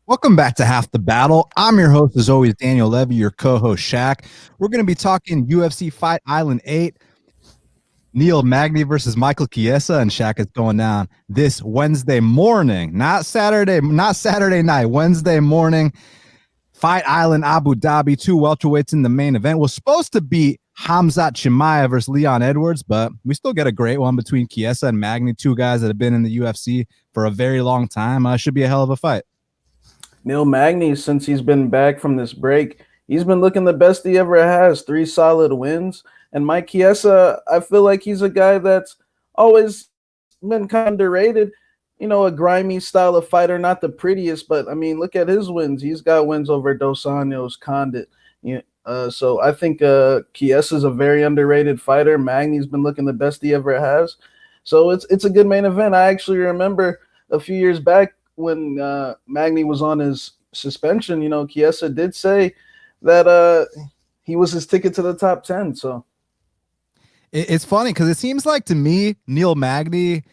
Welcome back to Half the Battle. I'm your host, as always, Daniel Levy, your co-host, Shaq. We're going to be talking UFC Fight Island 8, Neil Magny versus Michael Chiesa, and Shaq is going down this Wednesday morning, not Saturday night, Wednesday morning. Fight Island, Abu Dhabi, two welterweights in the main event. Was supposed to be Khamzat Chimaev versus Leon Edwards, but we still get a great one between Chiesa and Magny, two guys that have been in the UFC for a very long time. Should be a hell of a fight. Neil Magny, since he's been back from this break, he's been looking the best he ever has. 3 solid wins. And Mike Chiesa, I feel like he's a guy that's always been kind of underrated. You know, a grimy style of fighter, not the prettiest, but, I mean, look at his wins. He's got wins over Dos Anjos, Condit. So I think Chiesa's a very underrated fighter. Magny's been looking the best he ever has. So it's a good main event. I actually remember a few years back, when Magny was on his suspension, you know, Chiesa did say that he was his ticket to the top 10. So it's funny because it seems like to me, Neil Magny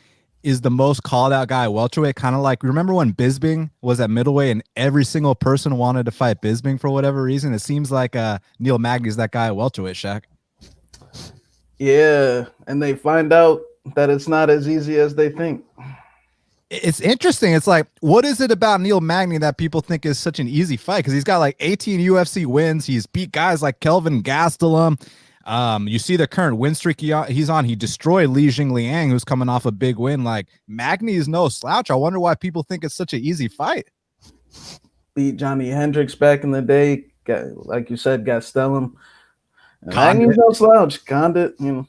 is the most called out guy at welterweight. Kind of like, remember when Bisping was at middleweight and every single person wanted to fight Bisping for whatever reason? It seems like Neil Magny is that guy at welterweight, Shaq. Yeah, and they find out that it's not as easy as they think. It's interesting. It's like, what is it about Neil Magny that people think is such an easy fight? Because he's got like 18 UFC wins. He's beat guys like Kelvin Gastelum. You see the current win streak he's on. He destroyed Li Jingliang, who's coming off a big win. Like, Magny is no slouch. I wonder why people think it's such an easy fight. Beat Johnny Hendricks back in the day. Like you said, Gastelum. Magny's no slouch. Condit, you know.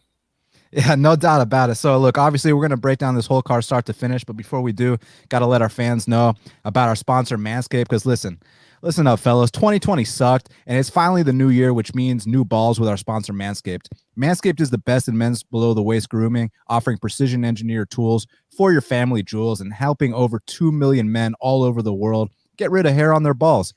Yeah, no doubt about it. So, look, obviously, we're going to break down this whole card start to finish. But before we do, got to let our fans know about our sponsor, Manscaped. Because listen up, fellas. 2020 sucked, and it's finally the new year, which means new balls with our sponsor, Manscaped. Manscaped is the best in men's below-the-waist grooming, offering precision-engineered tools for your family jewels and helping over 2 million men all over the world get rid of hair on their balls.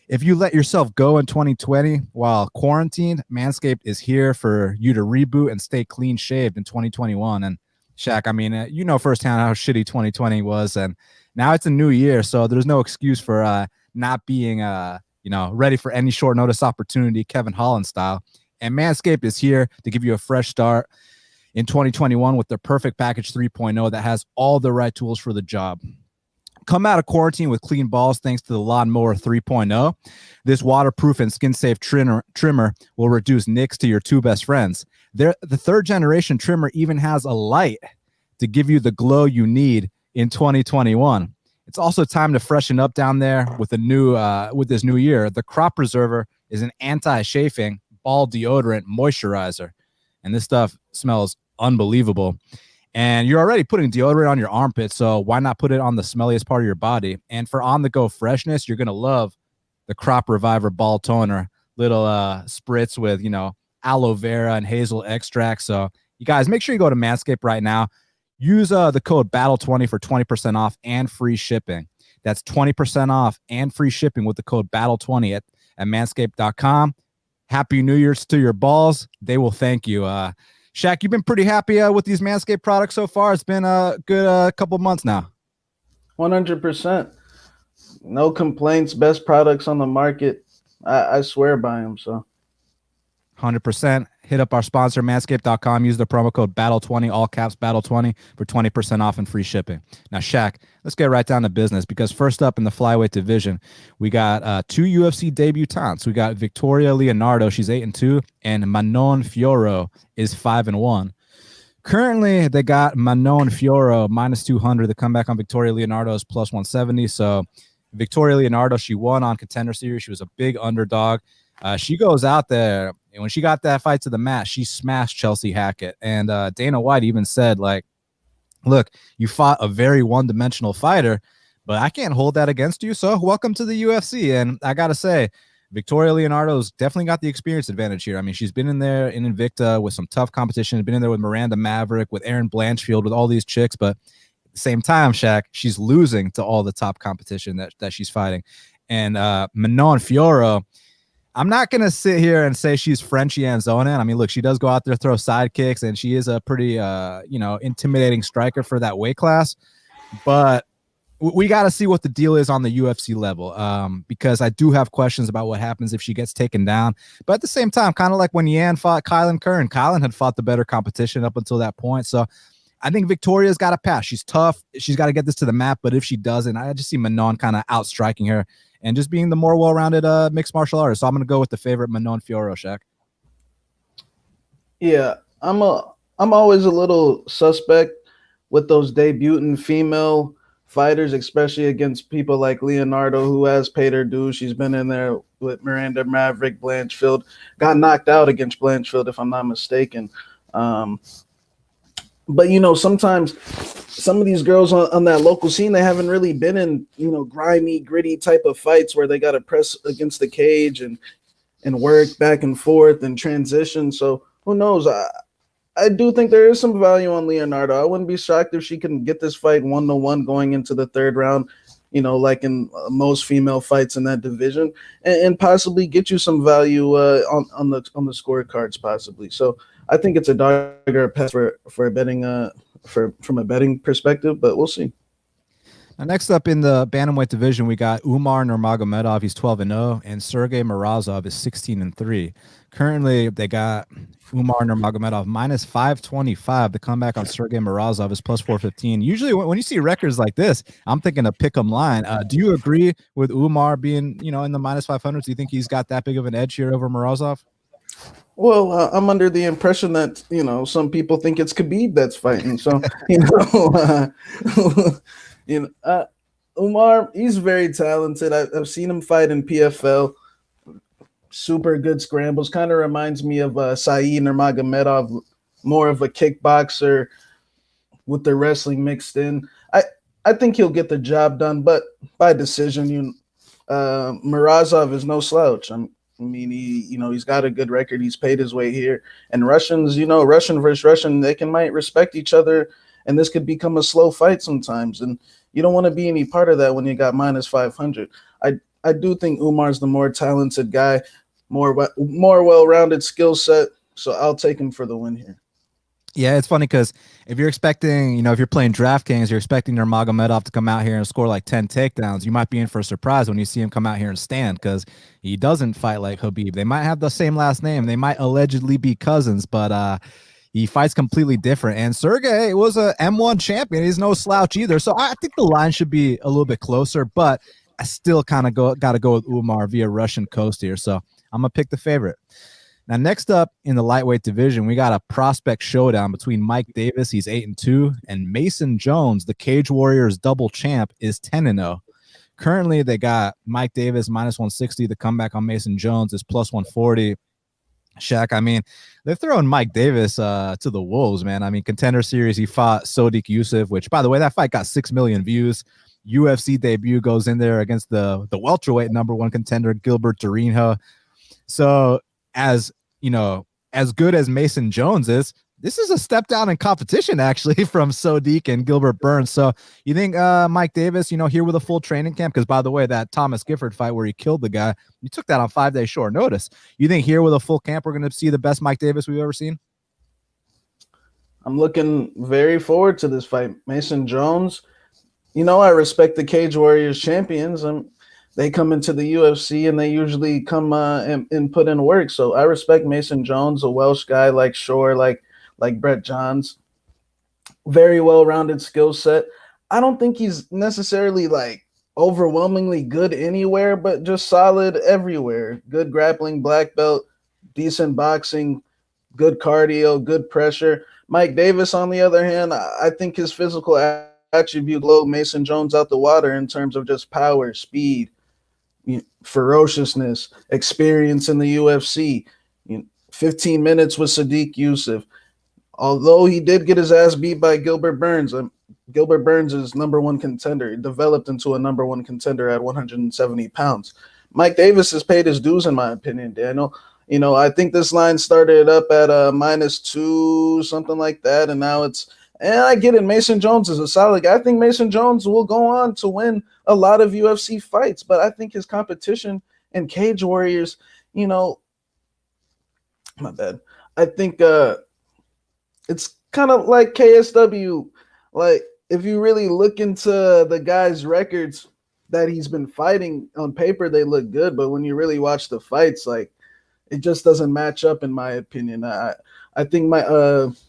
If you let yourself go in 2020 while quarantined, Manscaped is here for you to reboot and stay clean shaved in 2021. And Shaq, I mean, you know firsthand how shitty 2020 was, and now it's a new year, so there's no excuse for not being, ready for any short notice opportunity, Kevin Holland style. And Manscaped is here to give you a fresh start in 2021 with their Perfect Package 3.0 that has all the right tools for the job. Come out of quarantine with clean balls thanks to the Lawnmower 3.0. This waterproof and skin-safe trimmer will reduce nicks to your two best friends. The third-generation trimmer even has a light to give you the glow you need in 2021. It's also time to freshen up down there with this new year. The Crop Preserver is an anti-chafing ball deodorant moisturizer, and this stuff smells unbelievable. And you're already putting deodorant on your armpits, so why not put it on the smelliest part of your body? And for on-the-go freshness, you're going to love the Crop Reviver Ball Toner. Little spritz with, aloe vera and hazel extract. So you guys, make sure you go to Manscaped right now. Use the code BATTLE20 for 20% off and free shipping. That's 20% off and free shipping with the code BATTLE20 at manscaped.com. Happy New Year's to your balls. They will thank you. Shaq, you've been pretty happy with these Manscaped products so far. It's been a good couple months now. 100%. No complaints. Best products on the market. I swear by them. So 100%. Hit up our sponsor, manscaped.com. Use the promo code BATTLE20, all caps BATTLE20 for 20% off and free shipping. Now, Shaq, let's get right down to business because first up in the flyweight division, we got two UFC debutantes. We got Victoria Leonardo, she's 8-2, and Manon Fiorot is 5-1. Currently, they got Manon Fiorot -200. The comeback on Victoria Leonardo is +170. So Victoria Leonardo, she won on Contender Series. She was a big underdog. She goes out there, and when she got that fight to the mat, she smashed Chelsea Hackett. And Dana White even said, like, look, you fought a very one-dimensional fighter, but I can't hold that against you, so welcome to the UFC. And I got to say, Victoria Leonardo's definitely got the experience advantage here. I mean, she's been in there in Invicta with some tough competition, been in there with Miranda Maverick, with Erin Blanchfield, with all these chicks, but at the same time, Shaq, she's losing to all the top competition that she's fighting. And Manon Fiorot, I'm not going to sit here and say she's Frenchy Anzonin. I mean, look, she does go out there, throw side kicks, and she is a pretty, intimidating striker for that weight class. But we got to see what the deal is on the UFC level, because I do have questions about what happens if she gets taken down. But at the same time, kind of like when Yan fought Kylan Curran, Kylan had fought the better competition up until that point. So I think Victoria's got to pass. She's tough. She's got to get this to the mat. But if she doesn't, I just see Manon kind of outstriking her and just being the more well-rounded mixed martial artist. So I'm going to go with the favorite, Manon Fiorot, Shaq. Yeah, I'm always a little suspect with those debuting female fighters, especially against people like Leonardo, who has paid her dues. She's been in there with Miranda Maverick, Blanchfield, got knocked out against Blanchfield, if I'm not mistaken. But, sometimes some of these girls on that local scene, they haven't really been in, grimy, gritty type of fights where they got to press against the cage and work back and forth and transition. So who knows? I do think there is some value on Leonardo. I wouldn't be shocked if she can get this fight 1-1 going into the third round, like in most female fights in that division, and possibly get you some value on the scorecards possibly. So I think it's a dog or a pass for a betting from a betting perspective, but we'll see. Now, next up in the bantamweight division, we got Umar Nurmagomedov. He's 12-0, and Sergey Morozov is 16-3. Currently, they got Umar Nurmagomedov minus 525. The comeback on Sergey Morozov is plus 415. Usually, when you see records like this, I'm thinking a pick 'em line. Do you agree with Umar being, in the minus 500s? Do you think he's got that big of an edge here over Morozov? Well, I'm under the impression that, some people think it's Khabib that's fighting. So, Umar, he's very talented. I've seen him fight in PFL. Super good scrambles. Kind of reminds me of Saeed Nurmagomedov, more of a kickboxer with the wrestling mixed in. I think he'll get the job done, but by decision. Morozov is no slouch. I mean, he's got a good record. He's paid his way here. And Russians, Russian versus Russian, they might respect each other, and this could become a slow fight sometimes. And you don't want to be any part of that when you got minus 500. I do think Umar's the more talented guy, more well-rounded skill set. So I'll take him for the win here. Yeah, it's funny because if you're expecting, if you're playing DraftKings, you're expecting Nurmagomedov to come out here and score like 10 takedowns. You might be in for a surprise when you see him come out here and stand, because he doesn't fight like Khabib. They might have the same last name. They might allegedly be cousins, but he fights completely different. And Sergey was a M1 champion. He's no slouch either. So I think the line should be a little bit closer, but I still kind of got to go with Umar via Russian coast here. So I'm going to pick the favorite. Now, next up in the lightweight division, we got a prospect showdown between Mike Davis, he's 8-2, and Mason Jones, the Cage Warriors double champ, is 10-0. Currently, they got Mike Davis minus 160. The comeback on Mason Jones is plus 140. Shaq, I mean, they're throwing Mike Davis to the wolves, man. I mean, Contender Series, he fought Sodiq Yusuff, which, by the way, that fight got 6 million views. UFC debut goes in there against the welterweight #1 contender, Gilbert Durinho. So, as good as Mason Jones is, this is a step down in competition, actually, from Sodiq and Gilbert Burns. So you think Mike Davis, here with a full training camp, because, by the way, that Thomas Gifford fight where he killed the guy, you took that on 5 days short notice. You think here with a full camp, we're going to see the best Mike Davis we've ever seen? I'm looking very forward to this fight. Mason Jones, I respect the Cage Warriors champions. They come into the UFC and they usually come and put in work. So I respect Mason Jones, a Welsh guy like Shore, like Brett Johns. Very well-rounded skill set. I don't think he's necessarily like overwhelmingly good anywhere, but just solid everywhere. Good grappling, black belt, decent boxing, good cardio, good pressure. Mike Davis, on the other hand, I think his physical attribute blow Mason Jones out the water in terms of just power, speed, ferociousness, experience in the UFC. 15 minutes with Sodiq Yusuff. Although he did get his ass beat by Gilbert Burns, Gilbert Burns is #1 contender. He developed into a #1 contender at 170 pounds. Mike Davis has paid his dues, in my opinion, Daniel. I think this line started up at -2, something like that, and now it's. And I get it. Mason Jones is a solid guy. I think Mason Jones will go on to win a lot of UFC fights, but I think his competition in Cage Warriors, my bad. I think it's kind of like KSW. Like, if you really look into the guy's records that he's been fighting on paper, they look good. But when you really watch the fights, like it just doesn't match up, in my opinion. I think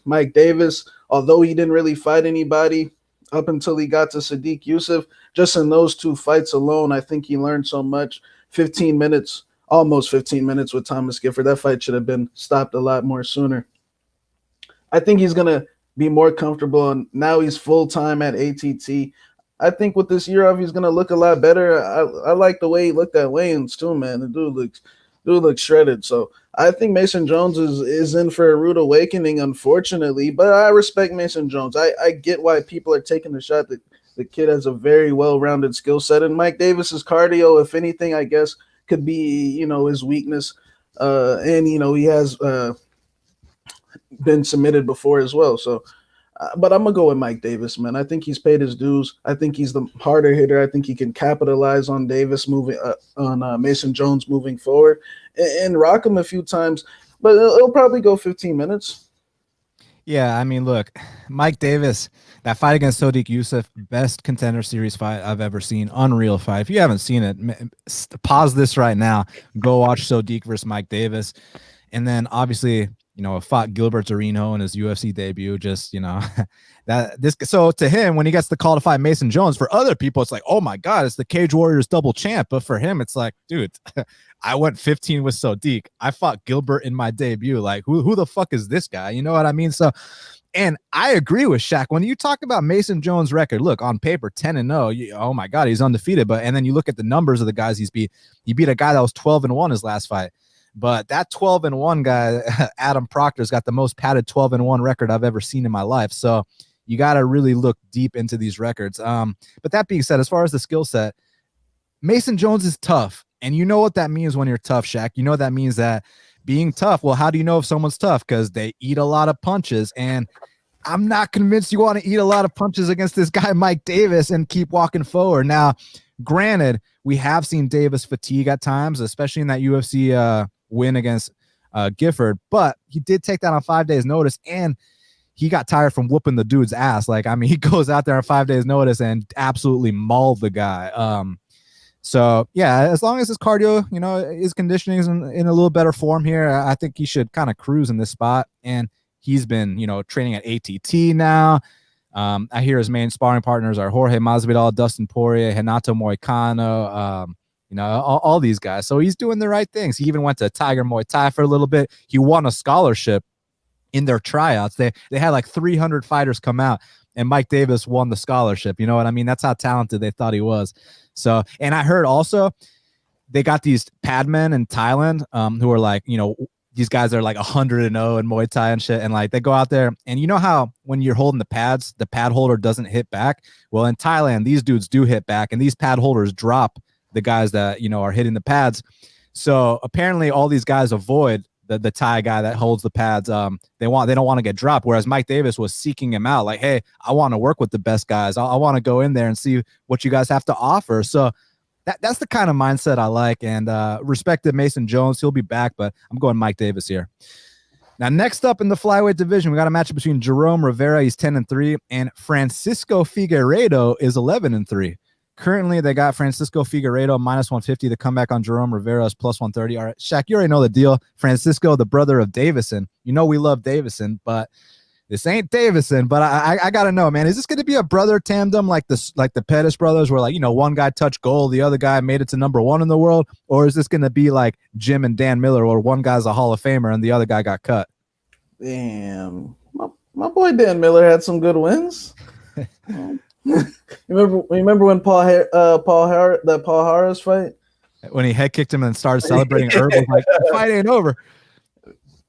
Mike Davis, although he didn't really fight anybody up until he got to Sadiq Yusuf, just in those two fights alone, I think he learned so much. 15 minutes, almost 15 minutes with Thomas Gifford. That fight should have been stopped a lot more sooner. I think he's gonna be more comfortable, and now he's full time at ATT. I think with this year off, he's gonna look a lot better. I like the way he looked at Wayans too, man. The dude looks shredded. So I think Mason Jones is in for a rude awakening, unfortunately. But I respect Mason Jones. I get why people are taking the shot. That the kid has a very well-rounded skill set, and Mike Davis's cardio, if anything, I guess could be his weakness. And he has been submitted before as well. So. But I'm going to go with Mike Davis, man. I think he's paid his dues. I think he's the harder hitter. I think he can capitalize on Davis on Mason Jones moving forward and rock him a few times. But it'll probably go 15 minutes. Yeah, I mean, look, Mike Davis, that fight against Sodiq Yusuff, best Contender Series fight I've ever seen. Unreal fight. If you haven't seen it, pause this right now. Go watch Sodiq versus Mike Davis. And then, obviously, fought Gilbert Torino in his UFC debut. Just, so to him, when he gets the call to fight Mason Jones, for other people, it's like, oh my God, it's the Cage Warriors double champ. But for him, it's like, dude, I went 15 with Sodiq. I fought Gilbert in my debut. Like, who the fuck is this guy? You know what I mean? So, and I agree with Shaq. When you talk about Mason Jones' record, look, on paper, 10-0. Oh my God, he's undefeated. And then you look at the numbers of the guys he's beat. He beat a guy that was 12-1 his last fight. But that 12-1 guy, Adam Proctor's got the most padded 12-1 record I've ever seen in my life. So you got to really look deep into these records. But that being said, as far as the skill set, Mason Jones is tough. And you know what that means when you're tough, Shaq. You know that means that being tough. Well, how do you know if someone's tough? Because they eat a lot of punches. And I'm not convinced you want to eat a lot of punches against this guy, Mike Davis, and keep walking forward. Now, granted, we have seen Davis fatigue at times, especially in that UFC win against Gifford, but he did take that on 5 days notice, and he got tired from whooping the dude's ass. Like, I mean, he goes out there on 5 days notice and absolutely mauled the guy. So yeah, as long as his cardio, his conditioning is in a little better form here, I think he should kind of cruise in this spot. And he's been, training at ATT now. I hear his main sparring partners are Jorge Masvidal, Dustin Poirier, Renato Moicano, all these guys. So he's doing the right things. He even went to Tiger Muay Thai for a little bit. He won a scholarship in their tryouts. They had like 300 fighters come out, and Mike Davis won the scholarship. You know what I mean? That's how talented they thought he was. So, and I heard also they got these padmen in Thailand who are like, these guys are like 100-0 in Muay Thai and shit. And like, they go out there, and you know how when you're holding the pads, the pad holder doesn't hit back. Well, in Thailand, these dudes do hit back, and these pad holders drop the guys that, are hitting the pads. So apparently all these guys avoid the Thai guy that holds the pads. They don't want to get dropped. Whereas Mike Davis was seeking him out. Like, hey, I want to work with the best guys. I want to go in there and see what you guys have to offer. So that's the kind of mindset I like, and respect to Mason Jones. He'll be back, but I'm going Mike Davis here. Now, next up in the flyweight division, we got a matchup between Jerome Rivera, he's 10-3, and Francisco Figueiredo is 11-3. Currently, they got Francisco Figueiredo -150. The comeback on Jerome Rivera is +130. All right, Shaq, you already know the deal. Francisco, the brother of Davison. We love Davison, but this ain't Davison. But I got to know, man, is this going to be a brother tandem like the Pettis brothers where, like, one guy touched gold, the other guy made it to #1 in the world? Or is this going to be like Jim and Dan Miller where one guy's a Hall of Famer and the other guy got cut? Damn. My boy Dan Miller had some good wins. Remember when Paul Harris fight? When he head kicked him and started celebrating, Herb was like, the fight ain't over.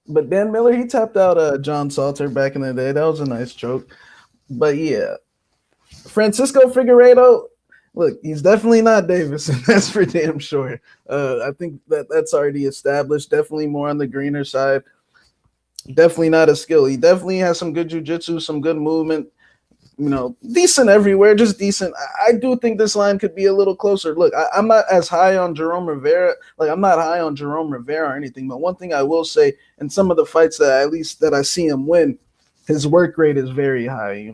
But Dan Miller, he tapped out John Salter back in the day. That was a nice choke. But yeah, Francisco Figueiredo, look, he's definitely not Davison. That's for damn sure. I think that's already established. Definitely more on the greener side. Definitely not a skill. He definitely has some good jiu-jitsu, some good movement. Decent everywhere, just decent. I do think this line could be a little closer. Look, I'm not as high on Jerome Rivera. Like, I'm not high on Jerome Rivera or anything. But one thing I will say, in some of the fights that I see him win, his work rate is very high.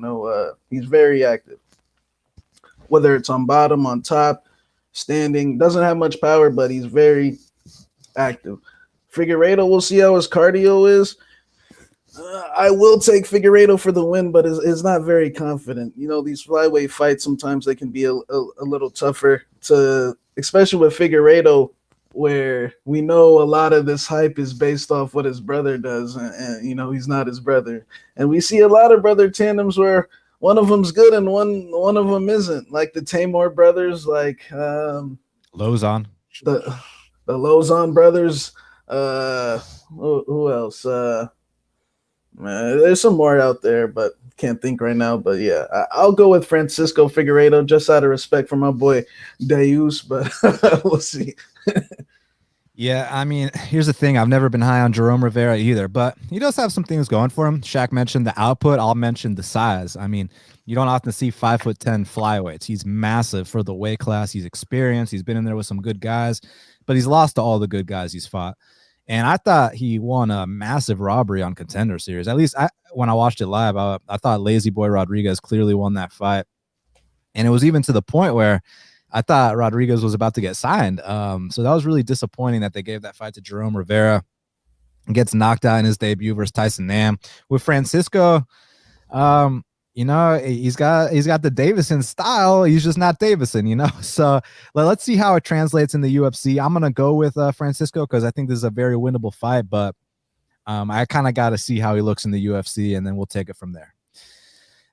He's very active, whether it's on bottom, on top, standing. Doesn't have much power, but he's very active. Figueiredo, we'll see how his cardio is. I will take Figueiredo for the win, but is not very confident. These flyweight fights, sometimes they can be a little tougher especially with Figueiredo, where we know a lot of this hype is based off what his brother does, and he's not his brother. And we see a lot of brother tandems where one of them's good and one of them isn't, like the Tamor brothers, like Lozon, the Lozon brothers. Who else? There's some more out there, but can't think right now. But yeah, I'll go with Francisco Figueiredo just out of respect for my boy Deus, but we'll see. Yeah, I mean, here's the thing. I've never been high on Jerome Rivera either, but he does have some things going for him. Shaq mentioned the output. I'll mention the size. I mean, you don't often see 5'10" flyweights. He's massive for the weight class. He's experienced. He's been in there with some good guys, but he's lost to all the good guys he's fought. And I thought he won a massive robbery on Contender Series. At least when I watched it live, I thought Lazy Boy Rodriguez clearly won that fight. And it was even to the point where I thought Rodriguez was about to get signed. So that was really disappointing that they gave that fight to Jerome Rivera. He gets knocked out in his debut versus Tyson Nam. With Francisco, he's got the Davison style. He's just not Davison, So let's see how it translates in the UFC. I'm gonna go with Francisco because I think this is a very winnable fight, but I kind of got to see how he looks in the UFC, and then we'll take it from there.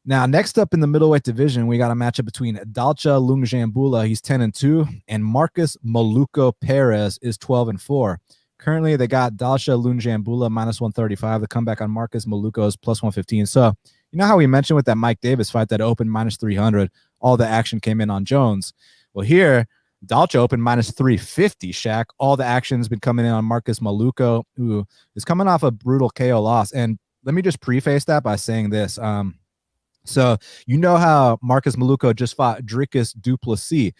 Now, next up in the middleweight division, we got a matchup between Dalcha Lungiambula, he's 10-2, and Markus Maluko Perez is 12-4. Currently, they got Dalcha Lungiambula -135. The comeback on Markus Maluko is +115. So, you know how we mentioned with that Mike Davis fight that opened -300, all the action came in on Jones. Well, here, Dalcha opened -350, Shaq. All the action's been coming in on Markus Maluko, who is coming off a brutal KO loss. And let me just preface that by saying this. So you know how Markus Maluko just fought Dricus du Plessis.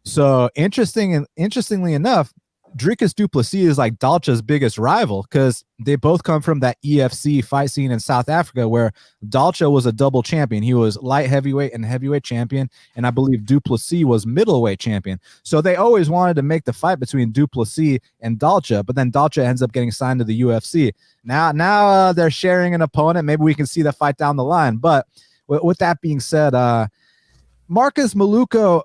So interestingly enough, Dricus du Plessis is like Dalcha's biggest rival because they both come from that EFC fight scene in South Africa where Dalcha was a double champion. He was light heavyweight and heavyweight champion, and I believe du Plessis was middleweight champion. So they always wanted to make the fight between du Plessis and Dalcha, but then Dalcha ends up getting signed to the UFC. Now they're sharing an opponent. Maybe we can see the fight down the line. But with that being said, Markus Maluko,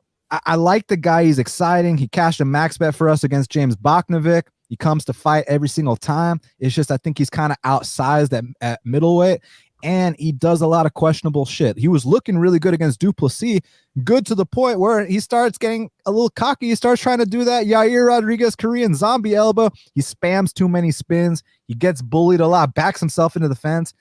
I like the guy. He's exciting. He cashed a max bet for us against James Boknovic. He comes to fight every single time. It's just I think he's kind of outsized at middleweight, and he does a lot of questionable shit. He was looking really good against du Plessis, good to the point where he starts getting a little cocky. He starts trying to do that Yair Rodriguez Korean zombie elbow. He spams too many spins. He gets bullied a lot, backs himself into the fence.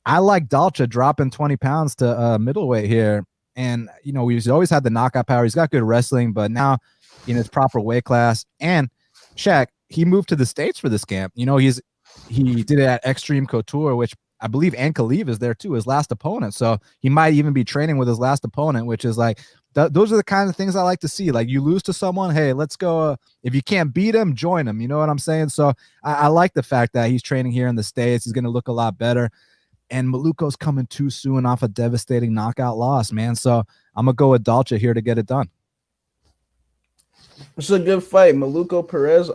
I like Dalcha dropping 20 pounds to middleweight here. And, he's always had the knockout power. He's got good wrestling, but now in his proper weight class. And Shaq, he moved to the States for this camp. He did it at Extreme Couture, which I believe Ankaleev is there too, his last opponent. So he might even be training with his last opponent, which is like, those are the kind of things I like to see. Like you lose to someone, hey, let's go. If you can't beat him, join him. You know what I'm saying? So I like the fact that he's training here in the States. He's going to look a lot better. And Maluko's coming too soon off a devastating knockout loss, man. So I'm going to go with Dalcha here to get it done. It's a good fight. Maluko Perez,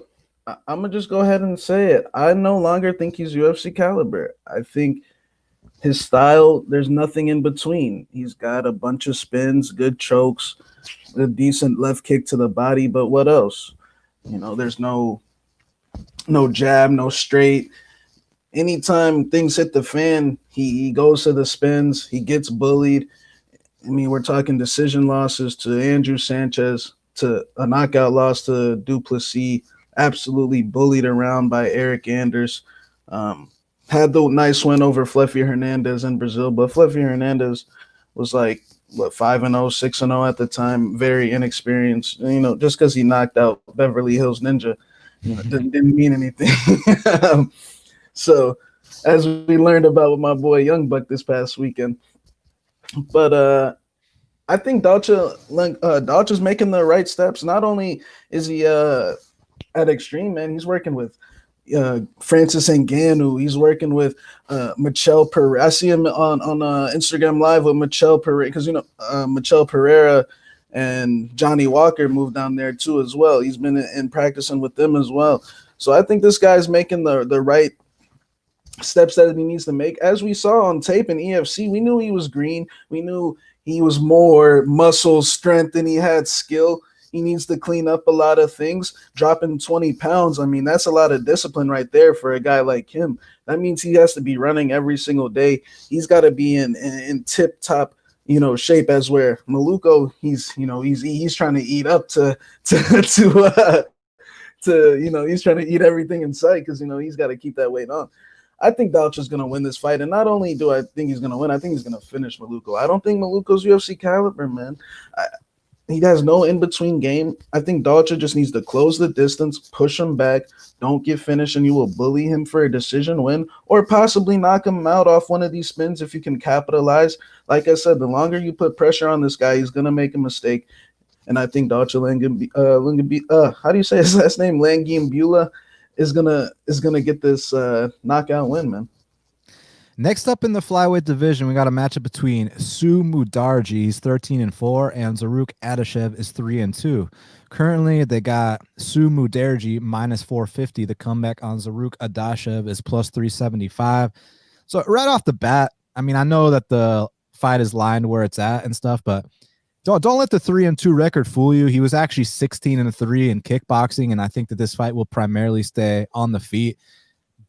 I'm going to just go ahead and say it. I no longer think he's UFC caliber. I think his style, there's nothing in between. He's got a bunch of spins, good chokes, a decent left kick to the body, but what else? There's no jab, no straight. Anytime things hit the fan, he goes to the spins. He gets bullied. I mean, we're talking decision losses to Andrew Sanchez, to a knockout loss to du Plessis, absolutely bullied around by Eric Anders. Had the nice win over Fluffy Hernandez in Brazil, but Fluffy Hernandez was like, 5-0, 6-0 at the time, very inexperienced. Just because he knocked out Beverly Hills Ninja, didn't mean anything. So, as we learned about with my boy Young Buck this past weekend, but I think Dalcha's making the right steps. Not only is he at Extreme, man, he's working with Francis Ngannou. He's working with Michel Pereira. I see him on Instagram Live with Michel Pereira because Michel Pereira and Johnny Walker moved down there too as well. He's been in practicing with them as well. So I think this guy's making the right steps that he needs to make. As we saw on tape in EFC, we knew he was green. We knew he was more muscle strength than he had skill. He needs to clean up a lot of things. Dropping 20 pounds, I mean, that's a lot of discipline right there for a guy like him. That means he has to be running every single day. He's got to be in tip-top, shape, as where Maluko, he's trying to eat up to he's trying to eat everything in sight because, he's got to keep that weight on. I think Dalcha's going to win this fight. And not only do I think he's going to win, I think he's going to finish Maluko. I don't think Maluko's UFC caliber, man. He has no in-between game. I think Dalcha just needs to close the distance, push him back, don't get finished, and you will bully him for a decision win or possibly knock him out off one of these spins if you can capitalize. Like I said, the longer you put pressure on this guy, he's going to make a mistake. And I think Dalcha how do you say his last name? Lungiambula is gonna get this knockout win, man. Next up in the flyweight division, we got a matchup between Mudaerji, he's 13-4, and Zarrukh Adashev is 3-2. Currently, they got Mudaerji minus 450. The comeback on Zarrukh Adashev is plus 375. So right off the bat, I mean, I know that the fight is lined where it's at and stuff, but don't let the 3-2 record fool you. He was actually 16-3 in kickboxing, and I think that this fight will primarily stay on the feet.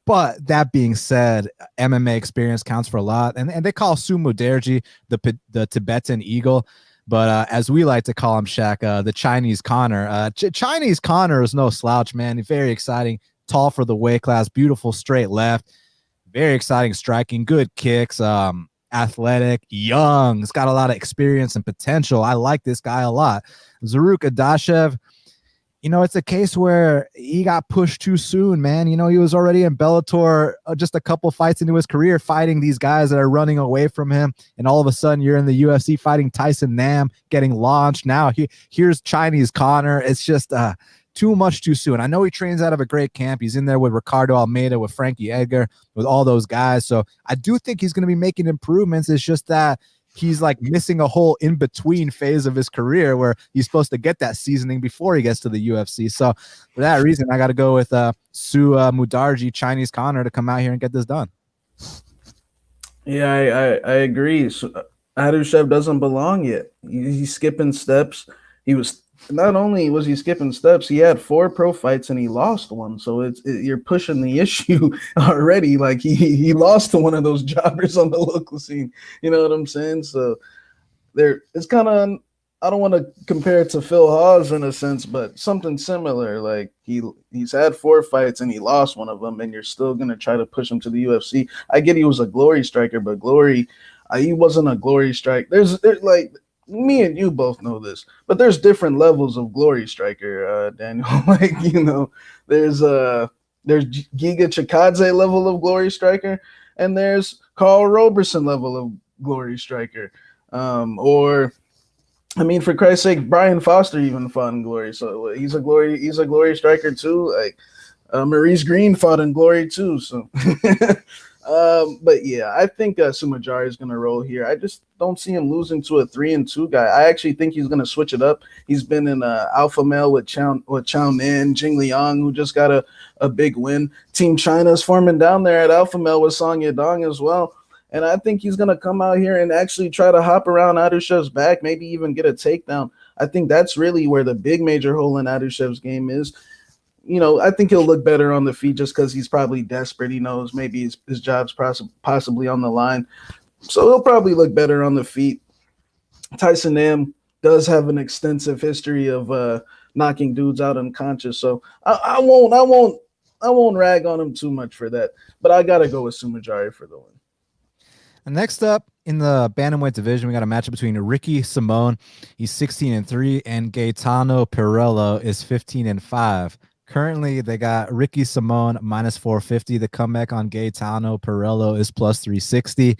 But that being said, MMA experience counts for a lot, and they call Mudaerji the Tibetan Eagle, but as we like to call him, Shaq, the Chinese Connor. Chinese Connor is no slouch, man. He's very exciting, tall for the weight class, beautiful straight left, very exciting striking, good kicks, athletic, young. He's got a lot of experience and potential. I like this guy a lot. Zarrukh Adashev, it's a case where he got pushed too soon, man. He was already in Bellator just a couple fights into his career fighting these guys that are running away from him. And all of a sudden you're in the UFC fighting Tyson Nam, getting launched. Now here's Chinese Connor. It's just too much too soon. I know he trains out of a great camp. He's in there with Ricardo Almeida, with Frankie Edgar, with all those guys. So I do think he's going to be making improvements. It's just that he's like missing a whole in-between phase of his career where he's supposed to get that seasoning before he gets to the UFC. So for that reason, I got to go with Mudaerji, Chinese Connor, to come out here and get this done. Yeah, I agree. So, Adashev doesn't belong yet. He's skipping steps. Not only was he skipping steps, he had 4 pro fights and he lost one. So you're pushing the issue already. Like he lost to one of those jobbers on the local scene. You know what I'm saying? So it's kind of, I don't want to compare it to Phil Hawes in a sense, but something similar. Like he's had 4 fights and he lost one of them, and you're still gonna try to push him to the UFC. I get he was a glory striker, but he wasn't a glory strike. There's like, me and you both know this, but there's different levels of glory striker, Daniel. Like, there's Giga Chikadze level of glory striker, and there's Carl Roberson level of glory striker. For Christ's sake, Brian Foster even fought in glory, so he's a glory striker too. Like Maurice Green fought in glory too. So but yeah, I think Mudaerji is going to roll here. I just don't see him losing to a 3-2 guy. I actually think he's going to switch it up. He's been in alpha male with Chao Nin, Jing Liang, who just got a big win. Team China is forming down there at alpha male with Song Yadong as well. And I think he's going to come out here and actually try to hop around Adashev's back, maybe even get a takedown. I think that's really where the big major hole in Adashev's game is. I think he'll look better on the feet just because he's probably desperate. He knows maybe his job's possibly on the line. So he'll probably look better on the feet. Tyson Nam does have an extensive history of knocking dudes out unconscious. So I won't rag on him too much for that. But I got to go with Mudaerji for the win. And next up in the bantamweight division, we got a matchup between Ricky Simone, he's 16-3, and Gaetano Pirrello is 15-5. Currently, they got Ricky Simone minus 450. The comeback on Gaetano Pirrello is plus 360.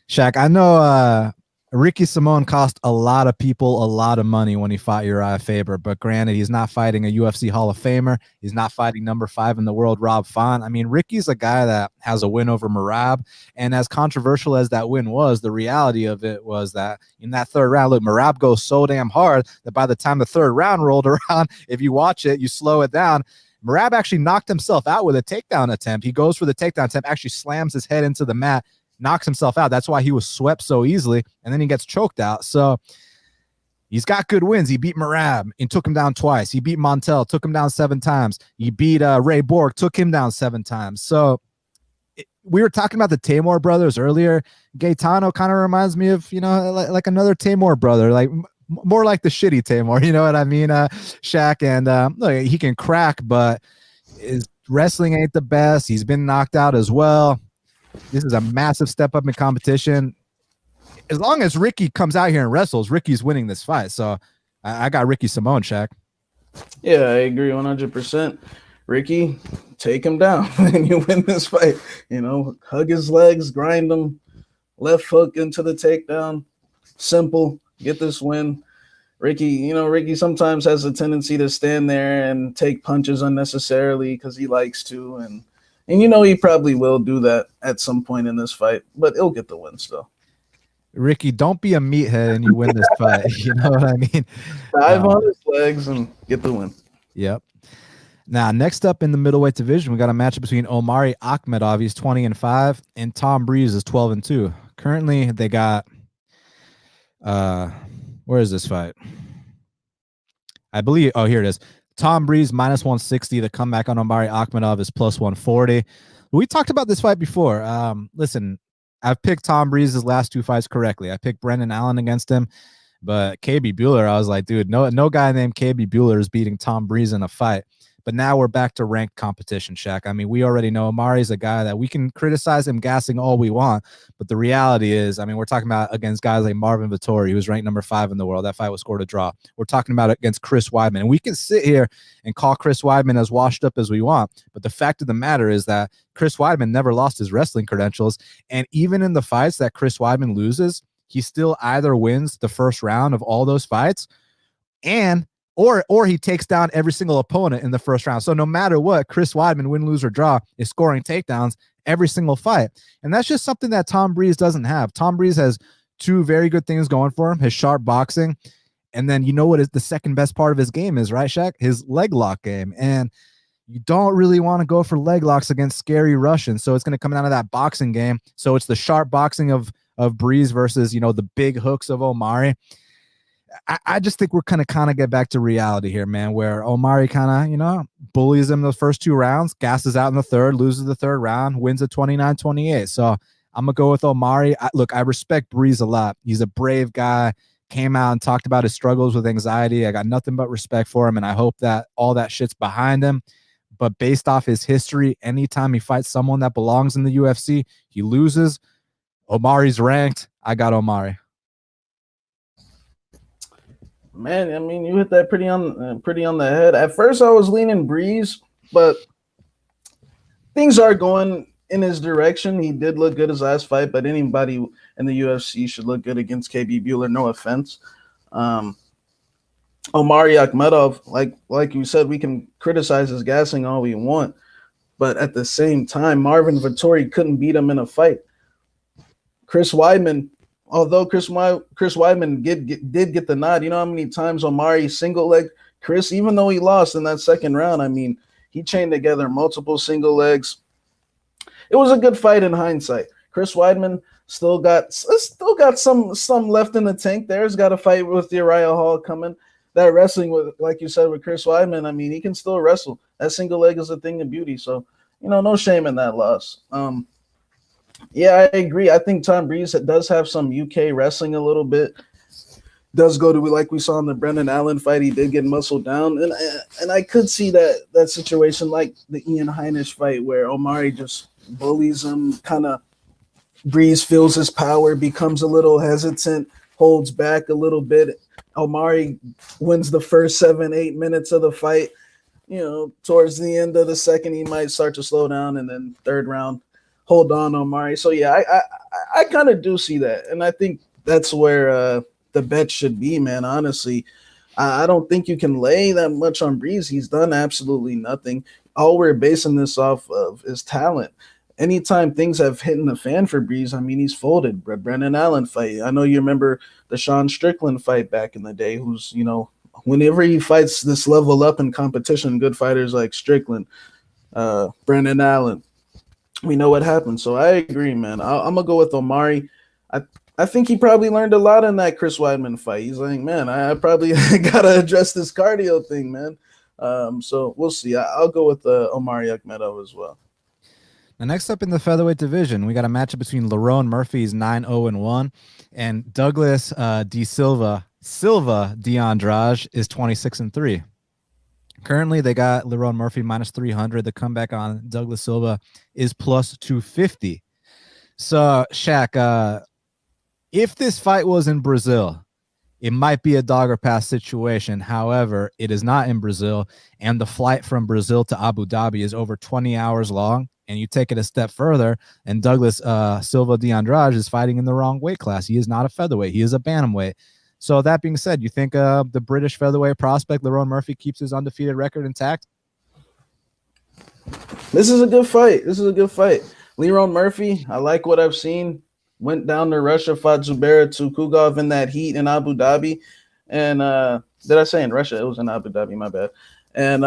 Shaq, I know Ricky Simón cost a lot of people a lot of money when he fought Uriah Faber, but granted, he's not fighting a UFC Hall of Famer. He's not fighting number 5 in the world, Rob Font. I mean, Ricky's a guy that has a win over Merab, and as controversial as that win was, the reality of it was that in that third round, look, Merab goes so damn hard that by the time the third round rolled around, if you watch it, you slow it down, Merab actually knocked himself out with a takedown attempt. He goes for the takedown attempt, actually slams his head into the mat, knocks himself out. That's why he was swept so easily, and then he gets choked out. So he's got good wins. He beat Merab and took him down twice. He beat Montel, took him down 7 times. He beat Ray Borg, took him down 7 times. So we were talking about the Tamor brothers earlier. Gaetano kind of reminds me of, like another Tamor brother, like more like the shitty Tamor, you know what I mean? Shaq, and look, he can crack, but his wrestling ain't the best. He's been knocked out as well. This is a massive step up in competition. As long as Ricky comes out here and wrestles, Ricky's winning this fight. So I got Ricky Simón, Shaq. Yeah, I agree 100%. Ricky, take him down and you win this fight. Hug his legs, grind him, left hook into the takedown. Simple. Get this win. Ricky sometimes has a tendency to stand there and take punches unnecessarily because he likes to, and he probably will do that at some point in this fight, but he'll get the win still. Ricky, don't be a meathead and you win this fight. You know what I mean? Dive on his legs and get the win. Yep. Now, next up in the middleweight division, we got a matchup between Omari Akhmedov, he's 20-5, and Tom Breese is 12-2. Currently, they got where is this fight? I believe, here it is. Tom Breese minus 160. The comeback on Omari Akhmedov is plus 140. We talked about this fight before. Listen, I've picked Tom Breese's last 2 fights correctly. I picked Brendan Allen against him, but KB Bueller, I was like, dude, no guy named KB Bueller is beating Tom Breese in a fight. But now we're back to ranked competition, Shaq. I mean, we already know Omari's a guy that we can criticize him gassing all we want, but the reality is, I mean, we're talking about against guys like Marvin Vettori, who's ranked number 5 in the world. That fight was scored a draw. We're talking about it against Chris Weidman, and we can sit here and call Chris Weidman as washed up as we want, but the fact of the matter is that Chris Weidman never lost his wrestling credentials, and even in the fights that Chris Weidman loses, he still either wins the first round of all those fights, or he takes down every single opponent in the first round. So no matter what, Chris Weidman, win, lose, or draw, is scoring takedowns every single fight. And that's just something that Tom Breese doesn't have. Tom Breese has 2 very good things going for him, his sharp boxing, and then you know what is the second best part of his game is, right, Shaq? His leg lock game. And you don't really want to go for leg locks against scary Russians. So it's going to come down to that boxing game. So it's the sharp boxing of Breese versus, the big hooks of Omari. I just think we're kind of get back to reality here, man, where Omari kind of, bullies him the first 2 rounds, gasses out in the third, loses the third round, wins at 29-28. So I'm going to go with Omari. I respect Breeze a lot. He's a brave guy, came out and talked about his struggles with anxiety. I got nothing but respect for him, and I hope that all that shit's behind him. But based off his history, anytime he fights someone that belongs in the UFC, he loses. Omari's ranked. I got Omari. Man, I mean, you hit that pretty on the head. At first, I was leaning Breeze, but things are going in his direction. He did look good his last fight, but anybody in the UFC should look good against KB Bueller. No offense. Omari Akhmedov, like you said, we can criticize his gassing all we want, but at the same time, Marvin Vettori couldn't beat him in a fight. Chris Weidman. Although Chris Weidman did get the nod, you know how many times Omari single leg Chris, even though he lost in that second round, I mean, he chained together multiple single legs. It was a good fight in hindsight. Chris Weidman still got some left in the tank there. He's got a fight with Uriah Hall coming. That wrestling with, like you said, with Chris Weidman, I mean, he can still wrestle. That single leg is a thing of beauty. So, no shame in that loss. Yeah, I agree. I think Tom Breese does have some UK wrestling a little bit. Does go to, like we saw in the Brendan Allen fight, he did get muscled down. And I could see that situation like the Ian Heinisch fight where Omari just bullies him, kind of Breese feels his power, becomes a little hesitant, holds back a little bit. Omari wins the first 7-8 minutes of the fight. Towards the end of the second, he might start to slow down, and then third round, hold on, Omari. So yeah, I kind of do see that, and I think that's where the bet should be, man. Honestly, I don't think you can lay that much on Breeze. He's done absolutely nothing. All we're basing this off of is talent. Anytime things have hit in the fan for Breeze, I mean, he's folded. Brendan Allen fight. I know you remember the Sean Strickland fight back in the day, who's, whenever he fights this level up in competition, good fighters like Strickland, Brendan Allen, we know what happened. So I agree, man. I'm going to go with Omari. I think he probably learned a lot in that Chris Weidman fight. He's like, man, I probably got to address this cardio thing, man. So we'll see. I'll go with Omari Akhmedov as well. Now, next up in the featherweight division, we got a matchup between Lerone Murphy's 9-0-1 and Douglas Silva de Andrade is 26-3. Currently, they got Lerone Murphy minus 300. The comeback on Douglas Silva is plus 250. So, Shaq, if this fight was in Brazil, it might be a dog or pass situation. However, it is not in Brazil, and the flight from Brazil to Abu Dhabi is over 20 hours long. And you take it a step further, and Douglas Silva de Andrade is fighting in the wrong weight class. He is not a featherweight. He is a bantamweight. So that being said, you think the British featherweight prospect Lerone Murphy keeps his undefeated record intact? This is a good fight. Lerone Murphy, I like what I've seen. Went down to Russia, fought Zubaira Tukhugov in that heat in Abu Dhabi. And did I say in Russia? It was in Abu Dhabi, my bad. And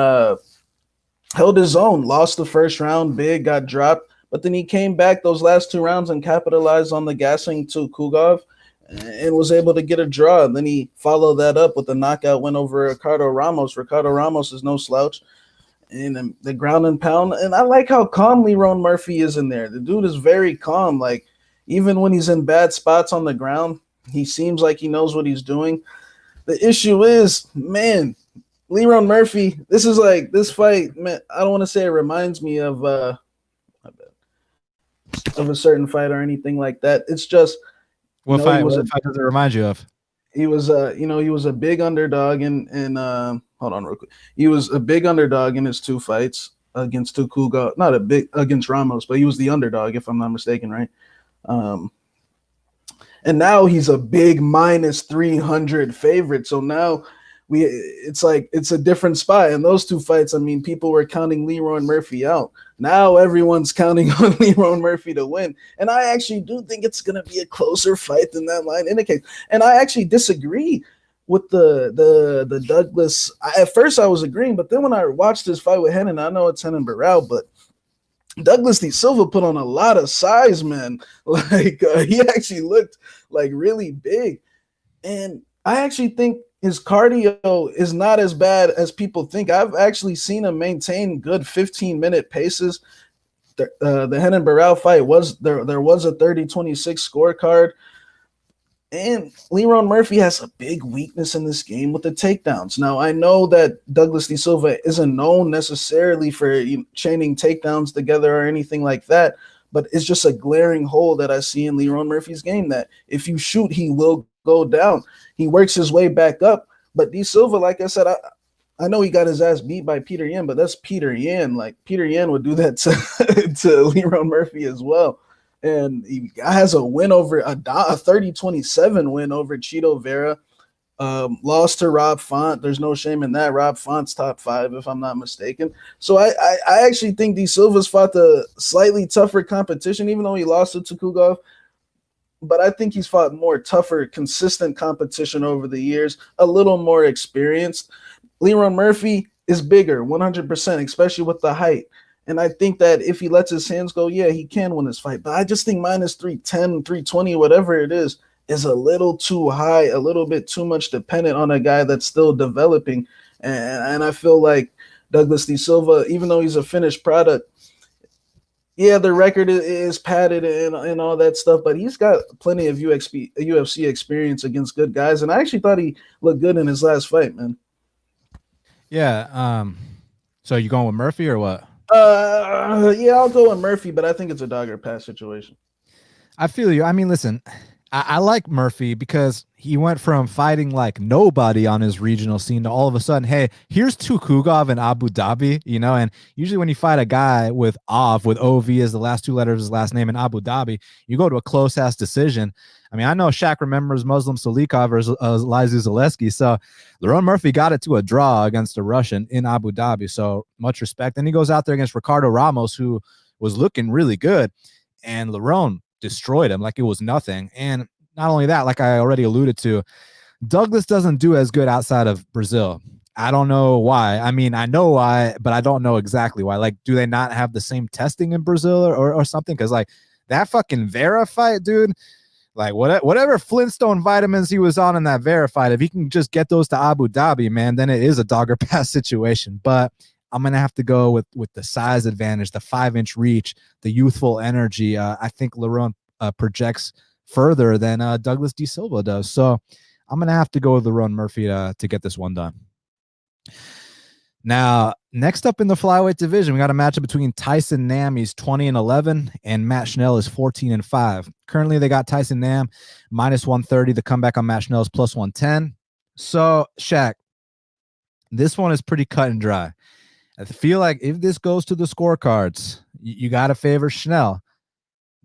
held his own, lost the first round, big, got dropped. But then he came back those last two rounds and capitalized on the gassing Tukhugov and was able to get a draw. And then he followed that up with a knockout win over Ricardo Ramos. Ricardo Ramos is no slouch. And the ground and pound. And I like how calm Lerone Murphy is in there. The dude is very calm. Like, even when he's in bad spots on the ground, he seems like he knows what he's doing. The issue is, man, Lerone Murphy, this fight, man, I don't want to say it reminds me of a certain fight or anything like that. It's just, what fight does it remind you of? He was he was a big underdog in hold on real quick. He was a big underdog in his two fights against Tukhugov, not a big against Ramos, but he was the underdog if I'm not mistaken, right? And now he's a big minus 300 favorite. So now it's a different spot. In those two fights, I mean, people were counting Lerone Murphy out. Now everyone's counting on Lerone Murphy to win. And I actually do think it's going to be a closer fight than that line indicates. And I actually disagree with the Douglas. At first I was agreeing, but then when I watched this fight with Henan, I know it's Henan Barral, but Douglas de Silva put on a lot of size, man. Like he actually looked like really big. And I actually think his cardio is not as bad as people think. I've actually seen him maintain good 15-minute paces. The Henan Barral fight was there was a 30-26 scorecard. And Lerone Murphy has a big weakness in this game with the takedowns. Now, I know that Douglas de Silva isn't known necessarily for chaining takedowns together or anything like that, but it's just a glaring hole that I see in Lerone Murphy's game that if you shoot, he will go down. He works his way back up. But de Silva, like I said, I know he got his ass beat by Peter Yan, but that's Peter Yan. Like, Peter Yan would do that to Lerone Murphy as well. And he has a win over a 30-27 win over Chito Vera. Lost to Rob Font. There's no shame in that. Rob Font's top 5, if I'm not mistaken. So I actually think De Silva's fought the slightly tougher competition, even though he lost to Tukhugov. But I think he's fought more tougher, consistent competition over the years, a little more experienced. Lerone Murphy is bigger, 100%, especially with the height. And I think that if he lets his hands go, yeah, he can win this fight. But I just think minus 310, 320, whatever it is a little too high, a little bit too much dependent on a guy that's still developing. And I feel like Douglas de Silva, even though he's a finished product, yeah, the record is padded and all that stuff, but he's got plenty of UFC experience against good guys. And I actually thought he looked good in his last fight, man. Yeah. So you going with Murphy or what? Yeah, I'll go with Murphy, but I think it's a dog or pass situation. I feel you. I mean, listen, I like Murphy because he went from fighting like nobody on his regional scene to all of a sudden, hey, here's Tukugov in Abu Dhabi, you know. And usually when you fight a guy with with OV as the last two letters of his last name in Abu Dhabi, you go to a close ass decision. I mean, I know Shaq remembers Muslim Salikov versus Lizu Zaleski. So Lerone Murphy got it to a draw against a Russian in Abu Dhabi. So much respect. Then he goes out there against Ricardo Ramos, who was looking really good. And Lerone destroyed him like it was nothing. And not only that, like I already alluded to, Douglas doesn't do as good outside of Brazil. I don't know why. I mean, I know why, but I don't know exactly why. Like, do they not have the same testing in Brazil or something? Because like that fucking Vera fight, dude, like whatever Flintstone vitamins he was on in that Vera fight, if he can just get those to Abu Dhabi, man, then it is a dogger pass situation. But I'm gonna have to go with the size advantage, the 5-inch reach, the youthful energy. I think Lerone projects further than Douglas D. Silva does. So I'm gonna have to go with Lerone Murphy to get this one done. Now, next up in the flyweight division, we got a matchup between Tyson Nam, he's 20-11, and Matt Schnell is 14-5. Currently, they got Tyson Nam minus 130. The comeback on Matt Schnell is plus 110. So, Shaq, this one is pretty cut and dry. I feel like if this goes to the scorecards, you got to favor Schnell.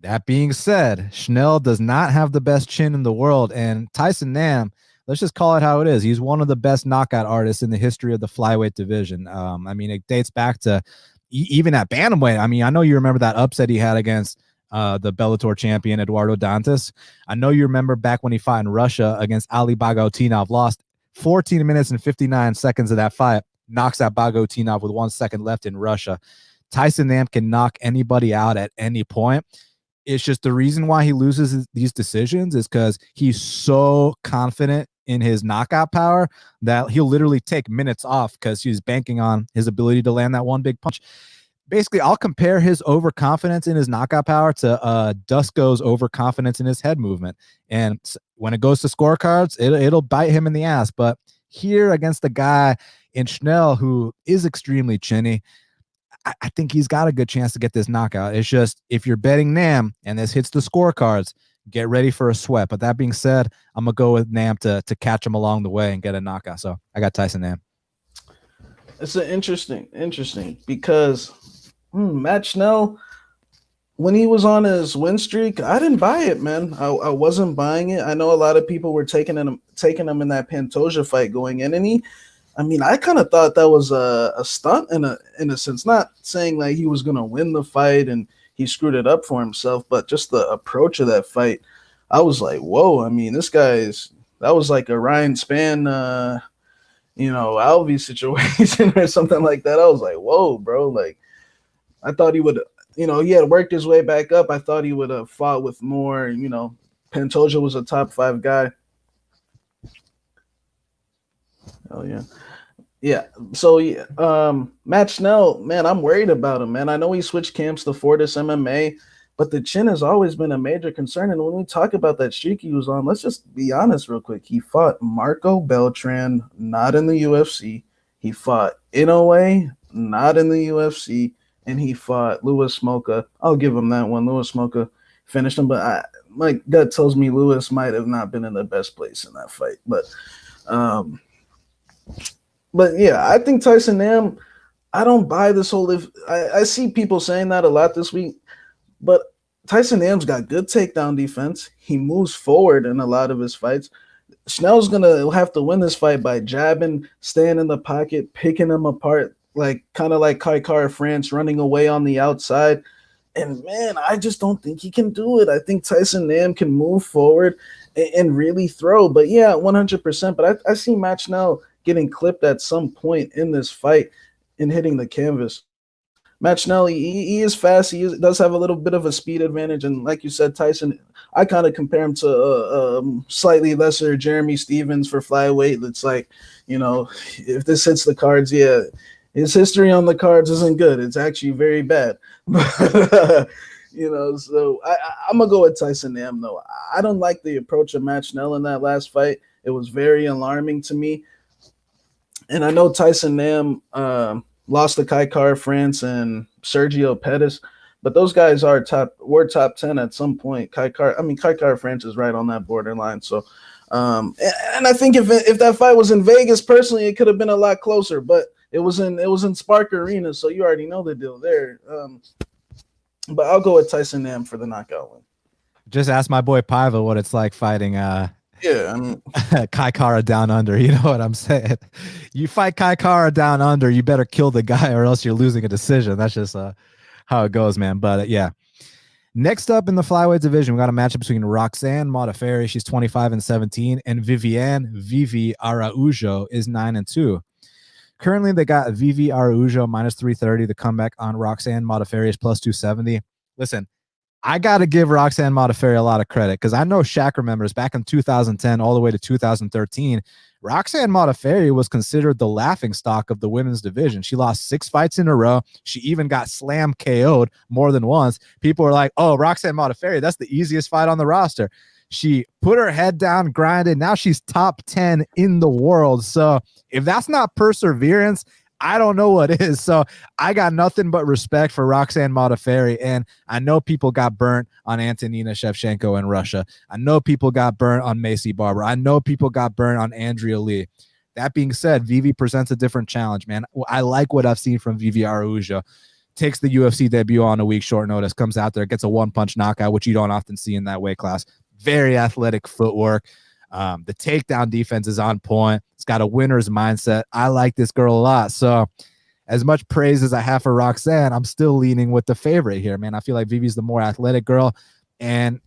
That being said, Schnell does not have the best chin in the world, and Tyson Nam, let's just call it how it is. He's one of the best knockout artists in the history of the flyweight division. I mean, it dates back to even at bantamweight. I mean, I know you remember that upset he had against the Bellator champion Eduardo Dantas. I know you remember back when he fought in Russia against Ali Bagautinov, lost 14 minutes and 59 seconds of that fight. Knocks out Bagautinov with 1 second left in Russia. Tyson Nam can knock anybody out at any point. It's just the reason why he loses these decisions is because he's so confident in his knockout power that he'll literally take minutes off because he's banking on his ability to land that one big punch. Basically, I'll compare his overconfidence in his knockout power to Dusko's overconfidence in his head movement. And when it goes to scorecards, it'll bite him in the ass. But here against the guy in Schnell, who is extremely chinny, I think he's got a good chance to get this knockout. It's just, if you're betting Nam and this hits the scorecards, get ready for a sweat. But that being said, I'm going to go with Nam to catch him along the way and get a knockout. So I got Tyson Nam. It's an interesting because Matt Schnell, when he was on his win streak, I didn't buy it, man. I wasn't buying it. I know a lot of people were taking him in that Pantoja fight going in, and I kind of thought that was a stunt in a sense. Not saying like he was going to win the fight and he screwed it up for himself, but just the approach of that fight, I was like, whoa. I mean, that was like a Ryan Spann, Alvey situation or something like that. I was like, whoa, bro. Like, I thought he would, he had worked his way back up. I thought he would have fought with more, Pantoja was a top 5 guy. Oh yeah. Yeah. So Matt Schnell, man, I'm worried about him, man. I know he switched camps to Fortis MMA, but the chin has always been a major concern. And when we talk about that streak he was on, let's just be honest real quick. He fought Marco Beltran, not in the UFC. He fought Inoue, not in the UFC. And he fought Louis Smolka. I'll give him that one. Louis Smolka finished him, but my gut tells me Louis might have not been in the best place in that fight. But yeah, I think Tyson Nam, I don't buy this whole I see people saying that a lot this week, but Tyson Nam's got good takedown defense. He moves forward in a lot of his fights. Schnell's gonna have to win this fight by jabbing, staying in the pocket, picking him apart, like kind of like Kai Kara France running away on the outside. And man, I just don't think he can do it. I think Tyson Nam can move forward and really throw. But yeah, 100%. But I see Matt Schnell getting clipped at some point in this fight and hitting the canvas. Matt Schnell, he is fast. He does have a little bit of a speed advantage. And like you said, Tyson, I kind of compare him to slightly lesser Jeremy Stevens for flyweight. It's like, if this hits the cards, yeah, his history on the cards isn't good. It's actually very bad. But, so I'm going to go with Tyson Nam, though. I don't like the approach of Matt Schnell in that last fight. It was very alarming to me. And I know Tyson Nam lost to Kai Kara France and Sergio Pettis, But those guys were top 10 at some point. Kai Kara-France is right on that borderline. So, and I think if that fight was in Vegas, personally, it could have been a lot closer. But it was in Spark Arena, so you already know the deal there. But I'll go with Tyson Nam for the knockout win. Just ask my boy Paiva what it's like fighting Kai Kara down under. You know what I'm saying? You fight Kai Kara down under, you better kill the guy or else you're losing a decision. That's just how it goes, man. But yeah. Next up in the flyweight division, we got a matchup between Roxanne Modafferi, she's 25-17, and Vivi Araujo is 9-2. Currently, they got Vivi Araujo minus 330. The comeback on Roxanne Modafferi is plus 270. Listen, I got to give Roxanne Modafferi a lot of credit because I know Shaq remembers back in 2010 all the way to 2013, Roxanne Modafferi was considered the laughingstock of the women's division. She lost 6 fights in a row. She even got slam KO'd more than once. People were like, oh, Roxanne Modafferi, that's the easiest fight on the roster. She put her head down, grinded. Now she's top 10 in the world. So if that's not perseverance, I don't know what is. So I got nothing but respect for Roxanne Modafferi. And I know people got burnt on Antonina Shevchenko in Russia. I know people got burnt on Macy Barber. I know people got burnt on Andrea Lee. That being said, Vivi presents a different challenge, man. I like what I've seen from Vivi Araujo. Takes the UFC debut on a week short notice, comes out there, gets a one-punch knockout, which you don't often see in that weight class. Very athletic footwork. The takedown defense is on point. It's got a winner's mindset. I like this girl a lot. So as much praise as I have for Roxanne, I'm still leaning with the favorite here, man. I feel like Vivi's the more athletic girl. And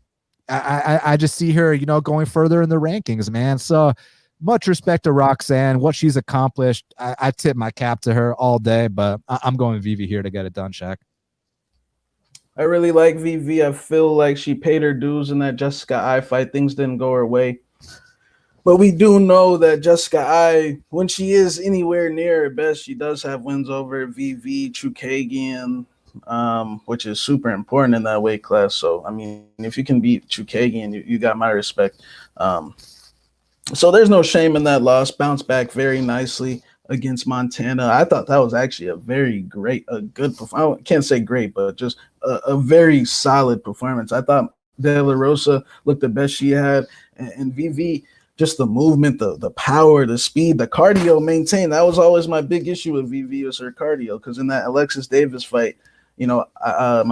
I just see her, going further in the rankings, man. So much respect to Roxanne, what she's accomplished. I tip my cap to her all day, but I'm going Vivi here to get it done, Shaq. I really like Vivi. I feel like she paid her dues in that Jessica Ai fight. Things didn't go her way. But we do know that Jessica Ai, when she is anywhere near her best, she does have wins over VV, Chookagian, which is super important in that weight class. So, I mean, if you can beat Chookagian, you got my respect. So there's no shame in that loss. Bounced back very nicely against Montana. I thought that was actually a good performance. I can't say great, but just a very solid performance. I thought De La Rosa looked the best she had, and VV, just the movement, the power, the speed, the cardio maintained. That was always my big issue with VV, was her cardio. Because in that Alexis Davis fight, my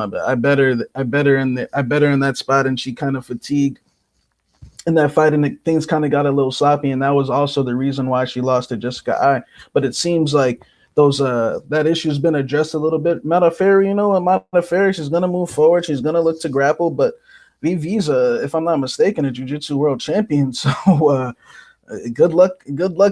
bad. I bet her in that spot, and she kind of fatigued in that fight, and things kind of got a little sloppy, and that was also the reason why she lost to Jessica Ai. But it seems like that issue's been addressed a little bit. Modafferi, she's gonna move forward. She's gonna look to grapple, but VV's if I'm not mistaken, a jiu-jitsu world champion. So good luck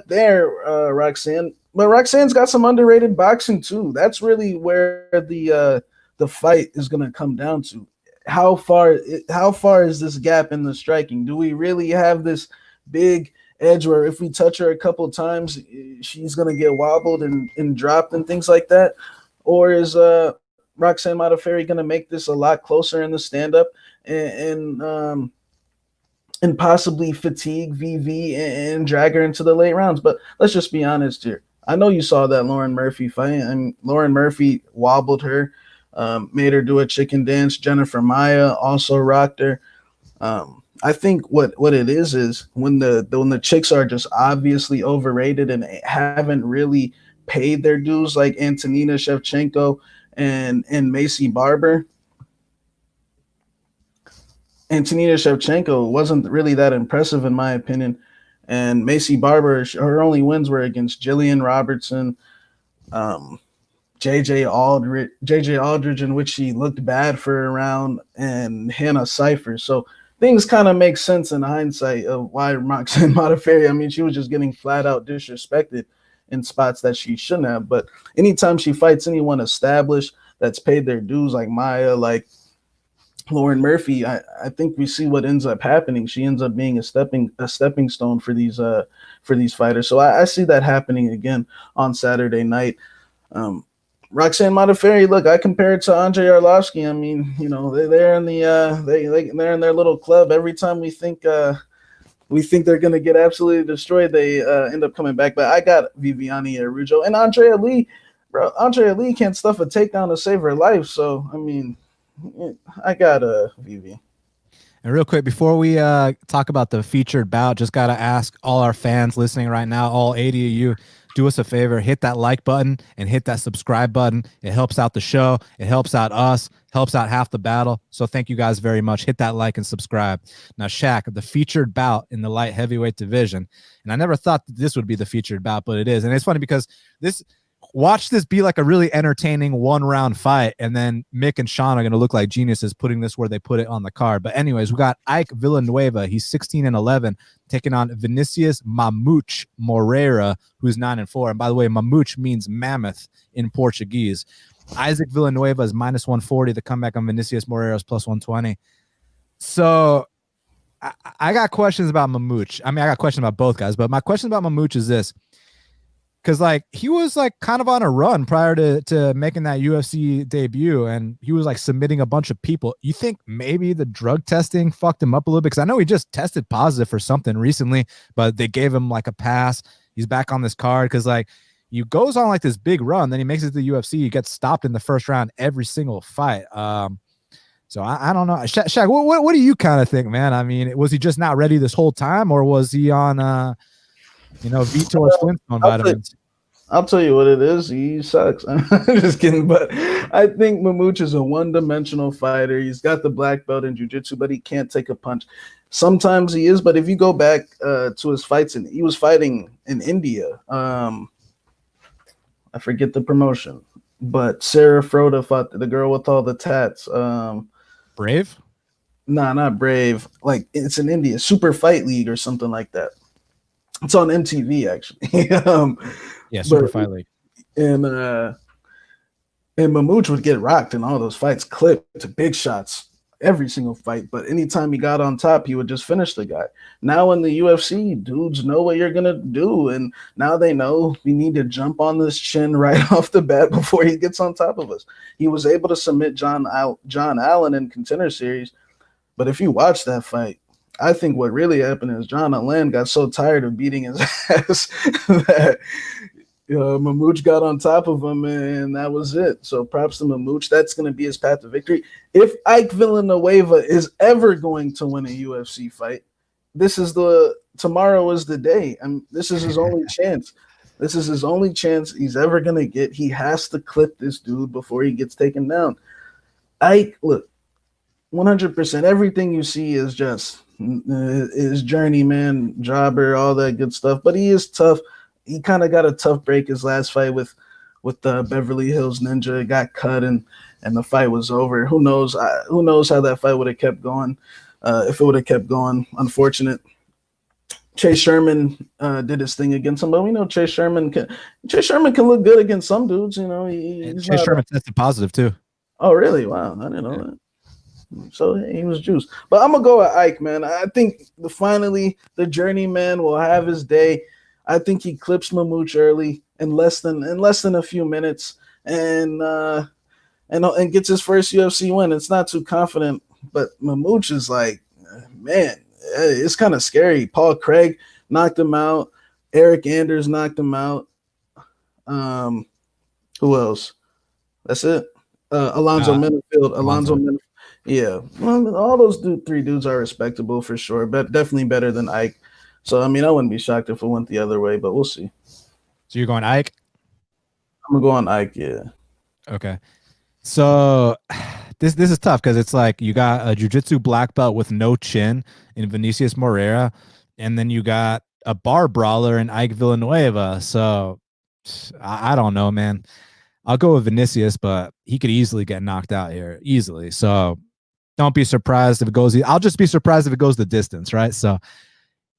there, Roxanne. But Roxanne's got some underrated boxing too. That's really where the fight is gonna come down to. How far is this gap in the striking? Do we really have this big edge where if we touch her a couple of times, she's gonna get wobbled and dropped and things like that? Or is Roxanne Modafferi gonna make this a lot closer in the stand-up and possibly fatigue VV and drag her into the late rounds? But let's just be honest here. I know you saw that Lauren Murphy fight, and Lauren Murphy wobbled her, made her do a chicken dance. Jennifer Maya also rocked her. I think what it is when the chicks are just obviously overrated and haven't really paid their dues, like Antonina Shevchenko and Macy Barber. Antonina Shevchenko wasn't really that impressive in my opinion, and Macy Barber, her only wins were against Jillian Robertson, JJ Aldridge, in which she looked bad for a round, and Hannah Cipher. So things kind of make sense in hindsight of why Roxanne Modafferi, I mean, she was just getting flat out disrespected in spots that she shouldn't have. But anytime she fights anyone established that's paid their dues, like Maya, like Lauren Murphy, I think we see what ends up happening. She ends up being a stepping stone for these fighters. So I see that happening again on Saturday night. Roxanne Modafferi, look, I compare it to Andre Arlovsky. I mean, they're in they're in their little club. Every time we think they're gonna get absolutely destroyed, they end up coming back. But I got Viviane Araujo and Andrea Lee. Bro, Andrea Lee can't stuff a takedown to save her life. So I mean, I got Vivi. And real quick, before we talk about the featured bout, just got to ask all our fans listening right now, all 80 of you, do us a favor, hit that like button and hit that subscribe button. It helps out the show. It helps out us, helps out half the battle. So thank you guys very much. Hit that like and subscribe. Now, Shaq, the featured bout in the light heavyweight division. And I never thought that this would be the featured bout, but it is. And it's funny because watch this be like a really entertaining 1-round fight, and then Mick and Sean are going to look like geniuses putting this where they put it on the card. But anyways, we got Ike Villanueva. He's 16-11, taking on Vinicius Mamouche Moreira, who's 9-4. And by the way, Mamouche means mammoth in Portuguese. Isaac Villanueva is -140. The comeback on Vinicius Moreira is +120. So I got questions about Mamouche. I mean, I got questions about both guys, but my question about Mamouche is this. Because, like, he was, like, kind of on a run prior to making that UFC debut, and he was, like, submitting a bunch of people. You think maybe the drug testing fucked him up a little bit? Because I know he just tested positive for something recently, but they gave him, like, a pass. He's back on this card because, like, he goes on, like, this big run. Then he makes it to the UFC. He gets stopped in the first round every single fight. So I don't know. Shaq, what do you kind of think, man? I mean, was he just not ready this whole time, or was he on Vitor Flintstone vitamins? I'll tell you what it is. He sucks. I'm just kidding. But I think Mamouche is a one-dimensional fighter. He's got the black belt in jiu-jitsu, but he can't take a punch. Sometimes he is, but if you go back to his fights, he was fighting in India. I forget the promotion, but Sarah Froda fought the girl with all the tats. Brave? Nah, not Brave. Like, it's in India, Super Fight League or something like that. It's on MTV, actually. Yeah, Super Fight League. And Mamouche would get rocked in all those fights, clipped to big shots every single fight. But anytime he got on top, he would just finish the guy. Now in the UFC, dudes know what you're gonna do, and now they know we need to jump on this chin right off the bat before he gets on top of us. He was able to submit John Allen in Contender Series, but if you watch that fight, I think what really happened is John Allen got so tired of beating his ass that Mamouche got on top of him, and that was it. So props to Mamouche. That's going to be his path to victory. If Ike Villanueva is ever going to win a UFC fight, tomorrow is the day. And this is his only chance. This is his only chance he's ever going to get. He has to clip this dude before he gets taken down. Ike, look, 100%. Everything you see is just his journeyman, jobber, all that good stuff. But he is tough. He kind of got a tough break his last fight with the Beverly Hills Ninja. It got cut and the fight was over. Who knows? Who knows how that fight would have kept going if it would have kept going. Unfortunate. Chase Sherman did his thing against him, but we know Chase Sherman can look good against some dudes. You know, Chase Sherman tested positive too. Oh, really? Wow, I didn't know that. So he was juiced. But I'm gonna go with Ike, man. I think finally the journeyman will have his day. I think he clips Mamouche early in less than a few minutes and gets his first UFC win. It's not too confident, but Mamouche is like, man, it's kind of scary. Paul Craig knocked him out. Eric Anders knocked him out. Who else? That's it. Alonzo Minifield. Alonzo Minifield. Yeah, well, all those three dudes are respectable for sure, but definitely better than Ike. So, I mean, I wouldn't be shocked if it went the other way, but we'll see. So you're going Ike? I'm going to go on Ike, yeah. Okay. So this is tough because it's like you got a jiu-jitsu black belt with no chin in Vinicius Moreira, and then you got a bar brawler in Ike Villanueva. So I don't know, man. I'll go with Vinicius, but he could easily get knocked out here. Easily. So don't be surprised if it goes. I'll just be surprised if it goes the distance, right? So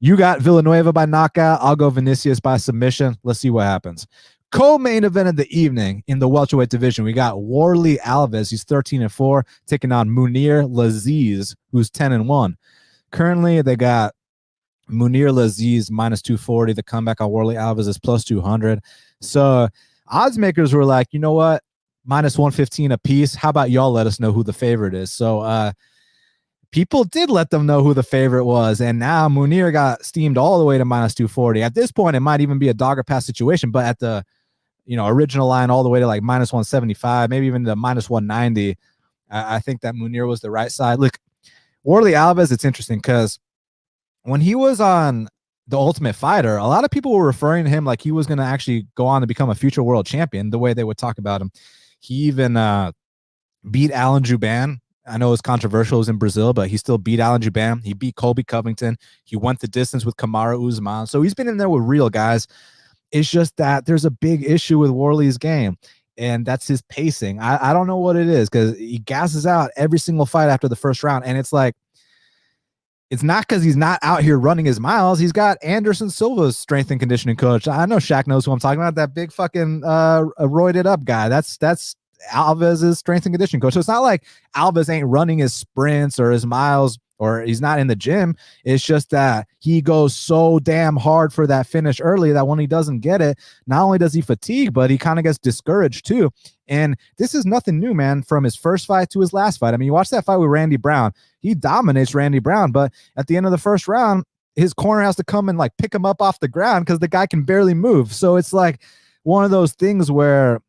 you got Villanueva by knockout. I'll go Vinicius by submission. Let's see what happens. Co-main event of the evening in the welterweight division. We got Warley Alves. He's 13-4, taking on Munir Laziz, who's 10-1. Currently, they got Munir Laziz -240. The comeback on Warley Alves is +200. So odds makers were like, you know what? -115 a piece. How about y'all let us know who the favorite is? So people did let them know who the favorite was, and now Munir got steamed all the way to -240. At this point, it might even be a dogger pass situation, but at the original line all the way to like -175, maybe even to -190. I think that Munir was the right side. Look, Warlley Alves, it's interesting because when he was on The Ultimate Fighter, a lot of people were referring to him like he was going to actually go on to become a future world champion, the way they would talk about him. He even beat Alan Juban. I know it's controversial, it was in Brazil, but he still beat Alan Juban. He beat Colby Covington. He went the distance with Kamaru Usman. So he's been in there with real guys. It's just that there's a big issue with Warlley's game, and that's his pacing. I don't know what it is, because he gasses out every single fight after the first round, and it's like, it's not because he's not out here running his miles. He's got Anderson Silva's strength and conditioning coach. I know Shaq knows who I'm talking about, that big fucking roided up guy. That's Alves' strength and conditioning coach. So it's not like Alves ain't running his sprints or his miles, or he's not in the gym. It's just that he goes so damn hard for that finish early that when he doesn't get it, not only does he fatigue, but he kind of gets discouraged too. And this is nothing new, man, from his first fight to his last fight. I mean, you watch that fight with Randy Brown. He dominates Randy Brown, but at the end of the first round, his corner has to come and like pick him up off the ground because the guy can barely move. So it's like one of those things where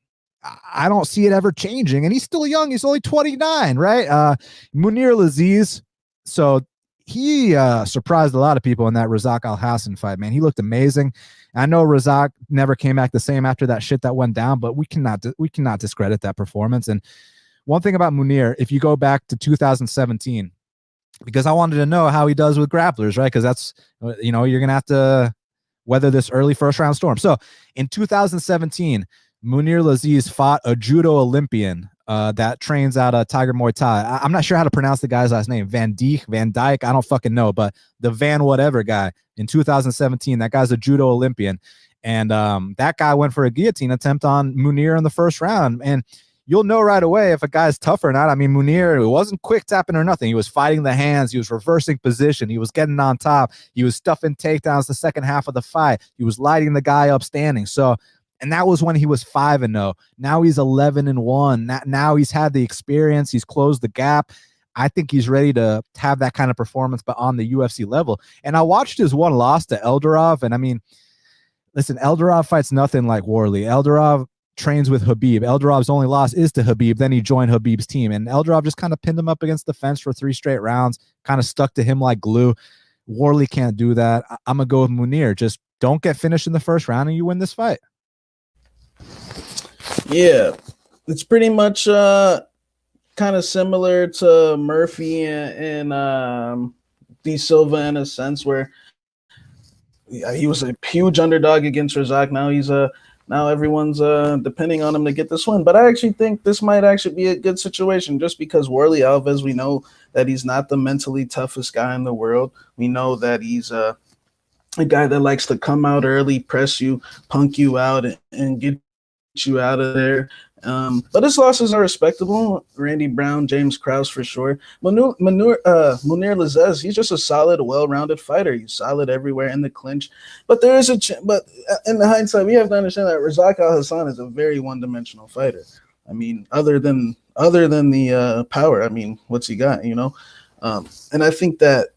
I don't see it ever changing. And he's still young. He's only 29, right? Munir Laziz. So he surprised a lot of people in that Razak Al Hassan fight, man. He looked amazing. I know Razak never came back the same after that shit that went down, but we cannot discredit that performance. And one thing about Munir, if you go back to 2017, because I wanted to know how he does with grapplers, right? Because that's, you know, you're going to have to weather this early first round storm. So in 2017, Munir Laziz fought a judo Olympian that trains out of Tiger Muay Thai. I'm not sure how to pronounce the guy's last name. Van Dyke. I don't fucking know, but the Van whatever guy in 2017, that guy's a judo Olympian. And that guy went for a guillotine attempt on Munir in the first round. And you'll know right away if a guy's tough or not. I mean, Munir wasn't quick tapping or nothing. He was fighting the hands. He was reversing position. He was getting on top. He was stuffing takedowns the second half of the fight. He was lighting the guy up standing. So, and that was when he was 5-0. Now he's 11-1. Now he's had the experience. He's closed the gap. I think he's ready to have that kind of performance, but on the UFC level. And I watched his one loss to Eldorov. And I mean, listen, Eldorov fights nothing like Warlley. Eldorov trains with Khabib. Eldorov's only loss is to Khabib. Then he joined Khabib's team. And Eldorov just kind of pinned him up against the fence for 3 straight rounds, kind of stuck to him like glue. Warlley can't do that. I'm going to go with Munir. Just don't get finished in the first round and you win this fight. Yeah, it's pretty much kind of similar to Murphy and De Silva in a sense, where he was a huge underdog against Razak. Now everyone's depending on him to get this win. But I actually think this might actually be a good situation, just because Warlley Alves, we know that he's not the mentally toughest guy in the world. We know that he's a guy that likes to come out early, press you, punk you out, and get you out of there. But his losses are respectable. Randy Brown, James Krause for sure. Munir Laziz, he's just a solid, well-rounded fighter. He's solid everywhere in the clinch. But there is but in the hindsight, we have to understand that Razak Al Hassan is a very one-dimensional fighter. I mean, other than the power, I mean, what's he got, you know? And I think that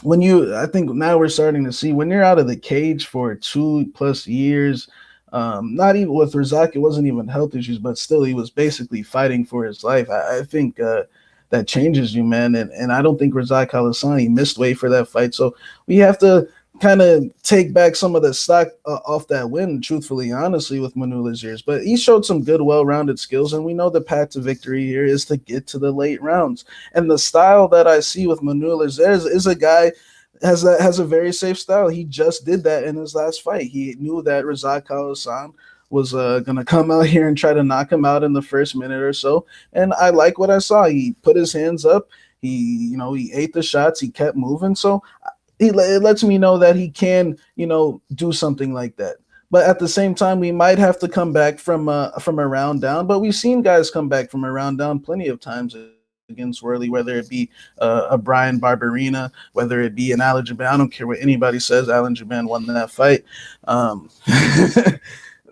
I think now we're starting to see when you're out of the cage for 2+ years, not even with Razak, it wasn't even health issues, but still he was basically fighting for his life. I think that changes you, man. And I don't think Razak Al Hassan, he missed weight for that fight. So we have to kind of take back some of the stock off that win, truthfully, honestly, with Munir Laziz. But he showed some good, well-rounded skills, and we know the path to victory here is to get to the late rounds. And the style that I see with Munir Laziz is a guy has a very safe style. He just did that in his last fight. He knew that Razak Al Hassan was going to come out here and try to knock him out in the first minute or so. And I like what I saw. He put his hands up. He ate the shots. He kept moving. So it lets me know that he can, do something like that. But at the same time, we might have to come back from a round down. But we've seen guys come back from a round down plenty of times against Warlley, whether it be a Brian Barberina, whether it be an Alan Juban. I don't care what anybody says. Alan Juban won that fight.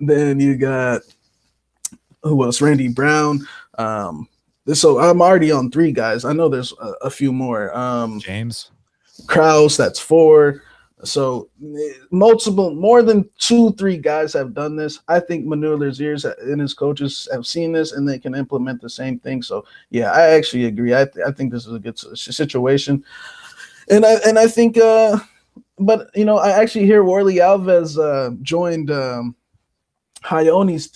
Then you got, who else? Randy Brown. So I'm already on 3 guys. I know there's a few more. James Krause, that's 4. So more than 2-3 guys have done this. I think Manula's ears and his coaches have seen this, and they can implement the same thing. So yeah, I actually agree. I think this is a good situation, and I think. But I actually hear Warley Alves joined Hione's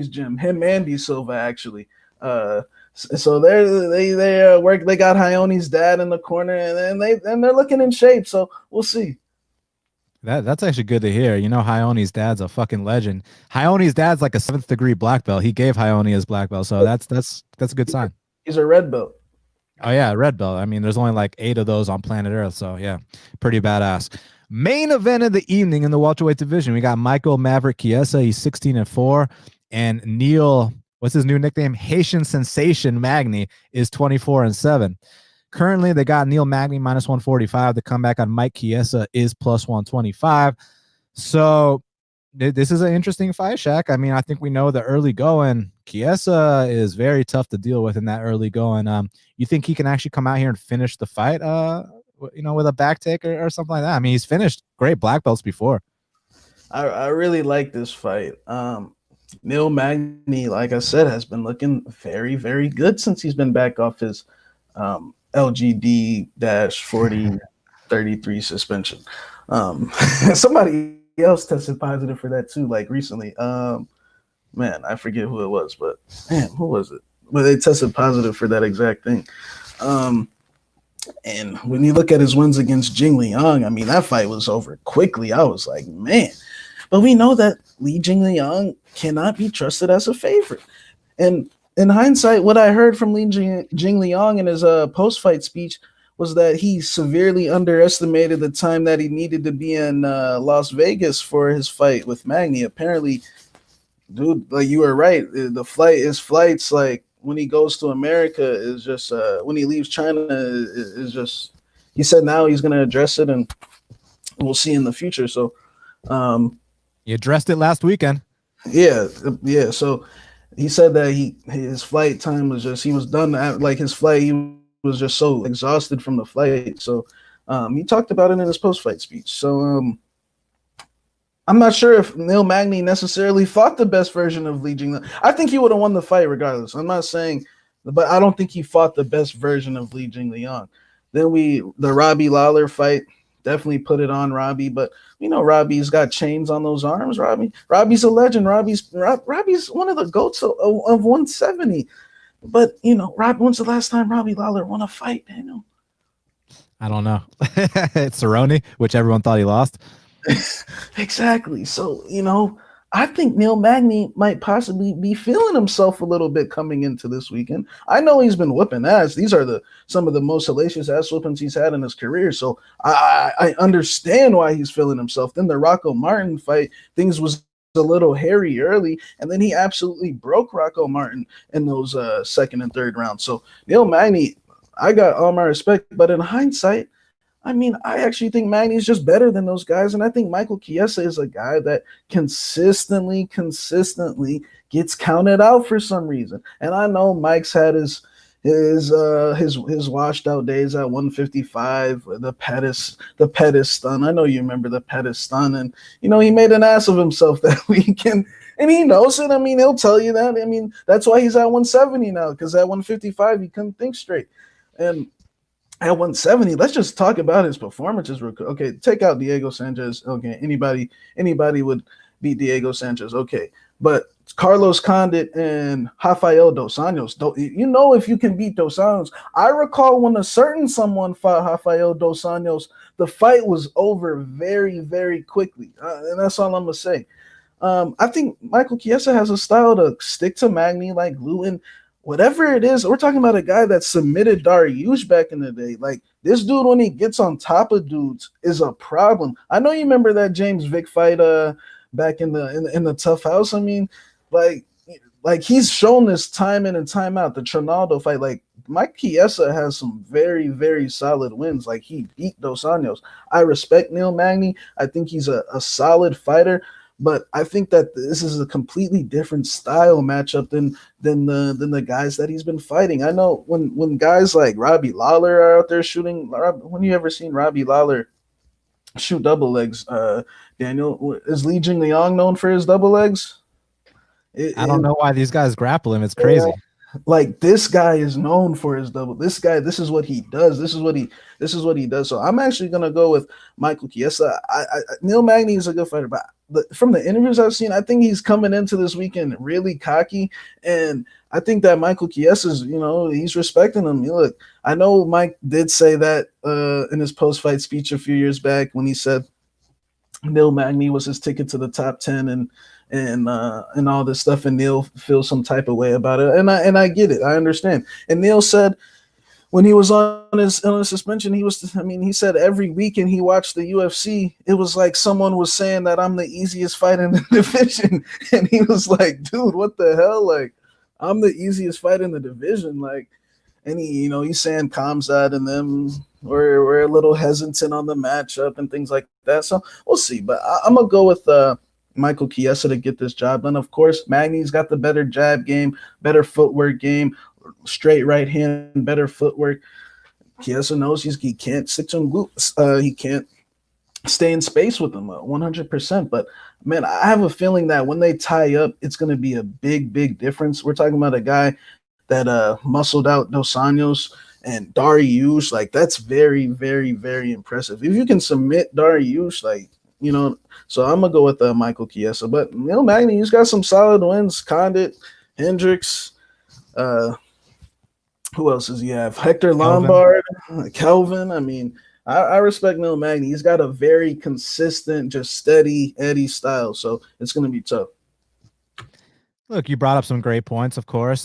gym. Him and D Silva actually. So they work. They got Hione's dad in the corner, and they're looking in shape. So we'll see. That's actually good to hear. Hione's dad's a fucking legend. Hione's dad's like a 7th degree black belt. He gave Hione his black belt, so that's a good sign. He's a red belt. Oh yeah, red belt. I mean, there's only like 8 of those on planet Earth, so yeah, pretty badass. Main event of the evening in the welterweight division, we got Michael Maverick Chiesa. He's 16-4, and Neil, what's his new nickname? Haitian Sensation Magny is 24-7. Currently, they got Neil Magny minus 145. The comeback on Mike Chiesa is plus 125. So this is an interesting fight, Shaq. I mean, I think we know the early going. Chiesa is very tough to deal with in that early going. You think he can actually come out here and finish the fight, with a back take or something like that? I mean, he's finished great black belts before. I really like this fight. Neil Magny, like I said, has been looking very, very good since he's been back off his LGD-4033 suspension. Somebody else tested positive for that too, like recently. Man, I forget who it was, but man, who was it? But they tested positive for that exact thing. And when you look at his wins against Jing Liang, I mean, that fight was over quickly. I was like, man. But we know that Li Jingliang cannot be trusted as a favorite. And in hindsight, what I heard from Li Jingliang in his post-fight speech was that he severely underestimated the time that he needed to be in Las Vegas for his fight with Magny. Apparently, dude, like you were right. His flights, like when he goes to America, is just when he leaves China is just. He said now he's going to address it, and we'll see in the future. So, he addressed it last weekend. Yeah. So he said that his flight time was just he was done like his flight. He was just so exhausted from the flight. So he talked about it in his post-fight speech. So I'm not sure if Neil Magny necessarily fought the best version of Li Jingliang. I think he would have won the fight regardless. I'm not saying, but I don't think he fought the best version of Li Jingliang. Then the Robbie Lawler fight, definitely put it on Robbie, but we know Robbie's got chains on those arms. Robbie's a legend. Robbie's one of the GOATs of 170. But when's the last time Robbie Lawler won a fight, Daniel? I don't know. It's Cerrone, which everyone thought he lost. Exactly. So, I think Neil Magny might possibly be feeling himself a little bit coming into this weekend. I know he's been whipping ass. These are some of the most hellacious ass whippings he's had in his career. So I understand why he's feeling himself. Then the Rocco Martin fight, things was a little hairy early, and then he absolutely broke Rocco Martin in those second and third rounds. So Neil Magny, I got all my respect, but in hindsight, I mean, I actually think Magny's just better than those guys, and I think Michael Chiesa is a guy that consistently gets counted out for some reason. And I know Mike's had his washed out days at 155, the Pettis stun. I know you remember the Pettis stun, and he made an ass of himself that weekend, and he knows it. I mean, he'll tell you that. I mean, that's why he's at 170 now, because at 155 he couldn't think straight, and at 170, let's just talk about his performances. Okay, take out Diego Sanchez. Okay, anybody would beat Diego Sanchez. Okay, but Carlos Condit and Rafael Dos Anjos. If you can beat Dos Anjos. I recall when a certain someone fought Rafael Dos Anjos, the fight was over very, very quickly. And that's all I'm going to say. I think Michael Chiesa has a style to stick to Magny like glue, and whatever it is, we're talking about a guy that submitted Dariush back in the day. Like, this dude, when he gets on top of dudes, is a problem. I know you remember that James Vick fight back in the Tough House. I mean, like he's shown this time in and time out. The Trinaldo fight, like Mike Chiesa has some very, very solid wins. Like, he beat Dos Anjos. I respect Neil Magny. I think he's a solid fighter. But I think that this is a completely different style matchup than the guys that he's been fighting. I know when guys like Robbie Lawler are out there shooting. When you ever seen Robbie Lawler shoot double legs. Daniel, is Li Jingliang known for his double legs? I don't know why these guys grapple him. It's Yeah. crazy. Like this guy is known for his double. This guy, this is what he does. This is what he does. So I'm actually gonna go with Michael Chiesa. Neil Magny is a good fighter, but from the interviews I've seen, I think he's coming into this weekend really cocky, and I think that Michael Chiesa's, he's respecting him. Look, I know Mike did say that in his post-fight speech a few years back when he said Neil Magny was his ticket to the top 10 and all this stuff, and Neil feels some type of way about it. And I get it. I understand. And Neil said when he was on his suspension, he said every weekend he watched the UFC, it was like someone was saying that I'm the easiest fight in the division. And he was like, dude, what the hell? Like, I'm the easiest fight in the division. Like, and he's saying Kamzat and them we're a little hesitant on the matchup and things like that. So we'll see. But I'm gonna go with Michael Chiesa to get this job done. Of course, Magny's got the better jab game, better footwork game, straight right hand, better footwork. Chiesa knows he can't stick to him glutes. He can't stay in space with them 100%. But man, I have a feeling that when they tie up, it's going to be a big, big difference. We're talking about a guy that muscled out Dos Anjos and Dariush. Like, that's very, very, very impressive. If you can submit Dariush, so I'm going to go with Michael Chiesa. But Neil Magny, he's got some solid wins. Condit, Hendricks, who else does he have? Hector Lombard, Kelvin. I mean, I respect Neil Magny. He's got a very consistent, just steady Eddie style. So it's going to be tough. Look, you brought up some great points, of course.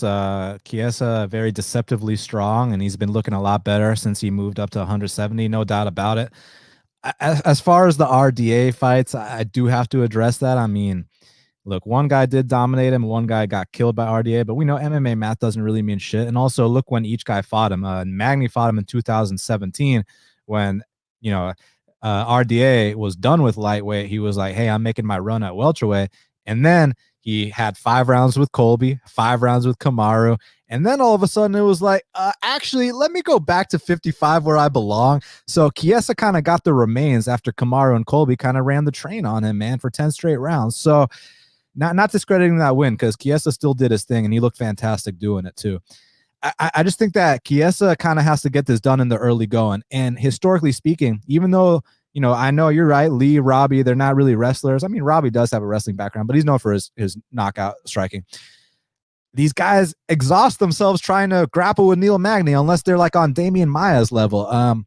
Chiesa, very deceptively strong, and he's been looking a lot better since he moved up to 170, no doubt about it. As far as the RDA fights, I do have to address that. I mean, look, one guy did dominate him, one guy got killed by RDA, but we know MMA math doesn't really mean shit. And also, look when each guy fought him. Magny fought him in 2017 when, RDA was done with lightweight. He was like, hey, I'm making my run at welterweight. And then he had 5 rounds with Colby, 5 rounds with Kamaru. And then all of a sudden it was like, actually, let me go back to 55 where I belong. So Chiesa kind of got the remains after Kamaru and Colby kind of ran the train on him, man, for 10 straight rounds. So not discrediting that win, because Chiesa still did his thing and he looked fantastic doing it too. I just think that Chiesa kind of has to get this done in the early going. And historically speaking, even though, I know you're right, Lee, Robbie, they're not really wrestlers. I mean, Robbie does have a wrestling background, but he's known for his knockout striking. These guys exhaust themselves trying to grapple with Neil Magny unless they're like on Damian Maia's level.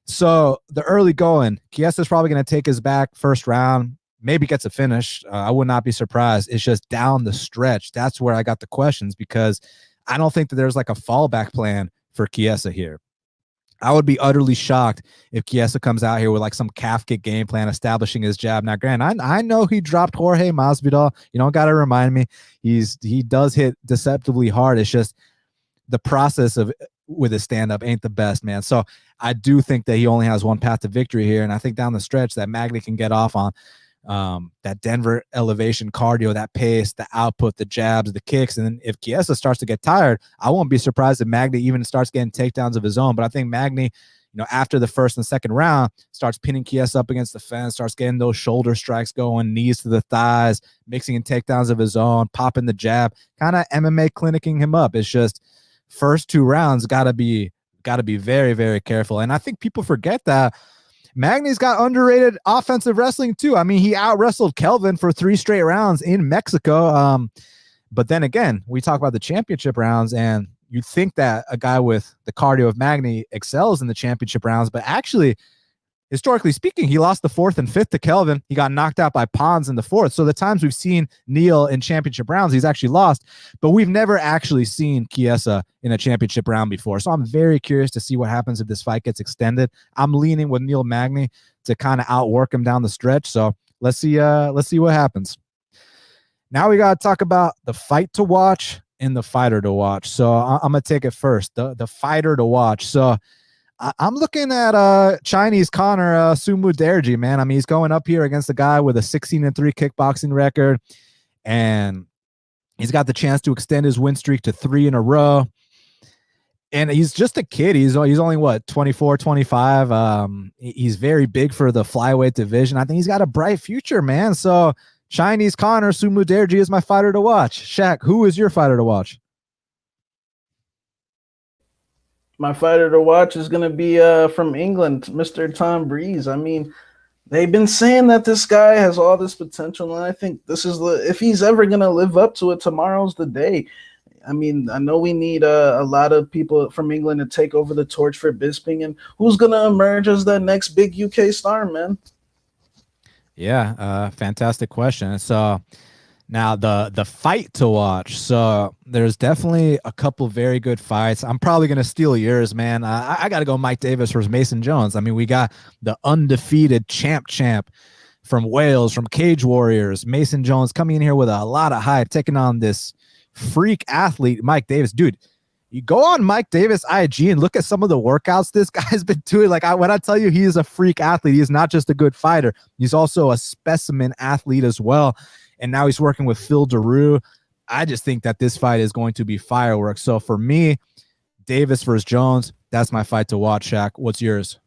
So the early going, Chiesa's probably going to take his back first round, maybe gets a finish. I would not be surprised. It's just down the stretch. That's where I got the questions, because I don't think that there's like a fallback plan for Chiesa here. I would be utterly shocked if Chiesa comes out here with like some calf kick game plan, establishing his jab. Now, granted, I know he dropped Jorge Masvidal. You don't got to remind me. He does hit deceptively hard. It's just the process of with his stand-up ain't the best, man. So I do think that he only has one path to victory here, and I think down the stretch that Magny can get off on that Denver elevation cardio, that pace, the output, the jabs, the kicks. And then if Chiesa starts to get tired, I won't be surprised if Magny even starts getting takedowns of his own. But I think Magny, after the first and second round, starts pinning Chiesa up against the fence, starts getting those shoulder strikes going, knees to the thighs, mixing in takedowns of his own, popping the jab, kind of MMA clinicking him up. It's just first 2 rounds got to be very, very careful. And I think people forget that Magny's got underrated offensive wrestling too. I mean, he out-wrestled Kelvin for 3 straight rounds in Mexico. But then again, we talk about the championship rounds, and you think that a guy with the cardio of Magny excels in the championship rounds, but actually, historically speaking, he lost the 4th and 5th to Kelvin. He got knocked out by Pons in the 4th. So the times we've seen Neil in championship rounds, he's actually lost, but we've never actually seen Chiesa in a championship round before. So I'm very curious to see what happens if this fight gets extended. I'm leaning with Neil Magny to kind of outwork him down the stretch. So let's see what happens. Now we got to talk about the fight to watch and the fighter to watch. So I'm going to take it first, the fighter to watch. So I'm looking at Chinese Connor Mudaerji, man. I mean, he's going up here against a guy with a 16-3 kickboxing record, and he's got the chance to extend his win streak to 3 in a row. and he's just a kid. He's only what, 24, 25. He's very big for the flyweight division. I think he's got a bright future, man. So Chinese Connor Mudaerji is my fighter to watch. Shaq, who is your fighter to watch? My fighter to watch is going to be from England, Mr. Tom Breese. I mean, they've been saying that this guy has all this potential, and I think this is if he's ever going to live up to it, tomorrow's the day. I mean, I know we need a lot of people from England to take over the torch for Bisping, and who's going to emerge as that next big UK star, man? Yeah, fantastic question. So now the fight to watch. So there's definitely a couple very good fights. I'm probably going to steal yours, man. I got to go Mike Davis versus Mason Jones. I mean, we got the undefeated champ from Wales, from Cage Warriors. Mason Jones coming in here with a lot of hype, taking on this freak athlete, Mike Davis. Dude, you go on Mike Davis IG and look at some of the workouts this guy's been doing. Like, when I tell you he is a freak athlete, he's not just a good fighter, he's also a specimen athlete as well. And now he's working with Phil Daru. I just think that this fight is going to be fireworks. So for me, Davis versus Jones, that's my fight to watch. Shaq, what's yours?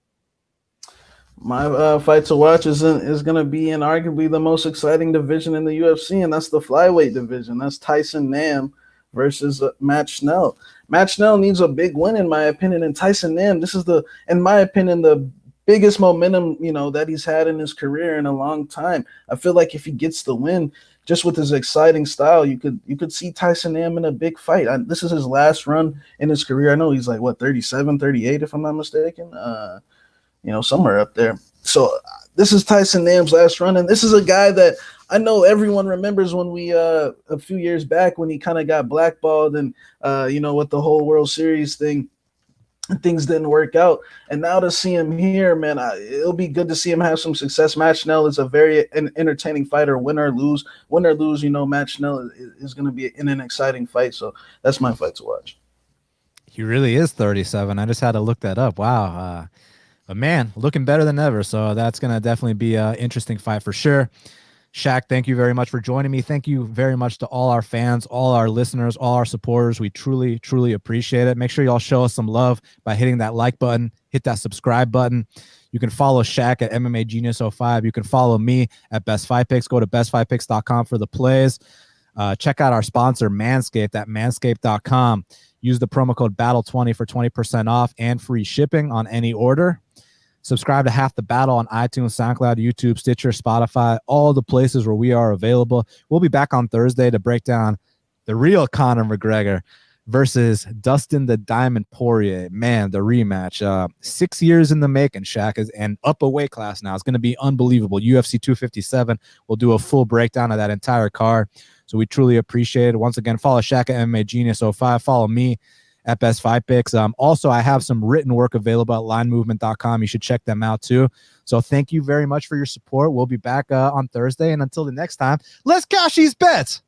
My fight to watch is going to be in arguably the most exciting division in the UFC, and that's the flyweight division. That's Tyson Nam versus Matt Schnell. Matt Schnell needs a big win, in my opinion, and Tyson Nam, this is in my opinion, the biggest momentum, that he's had in his career in a long time. I feel like if he gets the win, just with his exciting style, you could see Tyson Nam in a big fight. This is his last run in his career. I know he's like, 37, 38, if I'm not mistaken. Somewhere up there. So this is Tyson Nam's last run, and this is a guy that I know everyone remembers when we a few years back when he kind of got blackballed and with the whole World Series thing, things didn't work out. And now to see him here, man, it'll be good to see him have some success. Matt Schnell is a very entertaining fighter. Win or lose, Matt Schnell is going to be in an exciting fight. So that's my fight to watch. He really is 37. I just had to look that up. Wow. But man, looking better than ever. So that's going to definitely be an interesting fight for sure. Shaq, thank you very much for joining me. Thank you very much to all our fans, all our listeners, all our supporters. We truly, truly appreciate it. Make sure y'all show us some love by hitting that like button, hit that subscribe button. You can follow Shaq at MMA Genius 05. You can follow me at Best Fight Picks. Go to bestfightpicks.com for the plays. Check out our sponsor, Manscaped, at manscaped.com. Use the promo code BATTLE20 for 20% off and free shipping on any order. Subscribe to Half the Battle on iTunes, SoundCloud, YouTube, Stitcher, Spotify, all the places where we are available. We'll be back on Thursday to break down the real Conor McGregor versus Dustin the Diamond Poirier. Man, the rematch. 6 years in the making, Shaq, and up a weight class now. It's going to be unbelievable. UFC 257. We'll do a full breakdown of that entire card. So we truly appreciate it. Once again, follow Shaq at MMA Genius 05. Follow me at Best Fight Picks. Also, I have some written work available at linemovement.com. You should check them out too. So thank you very much for your support. We'll be back on Thursday. And until the next time, let's cash these bets.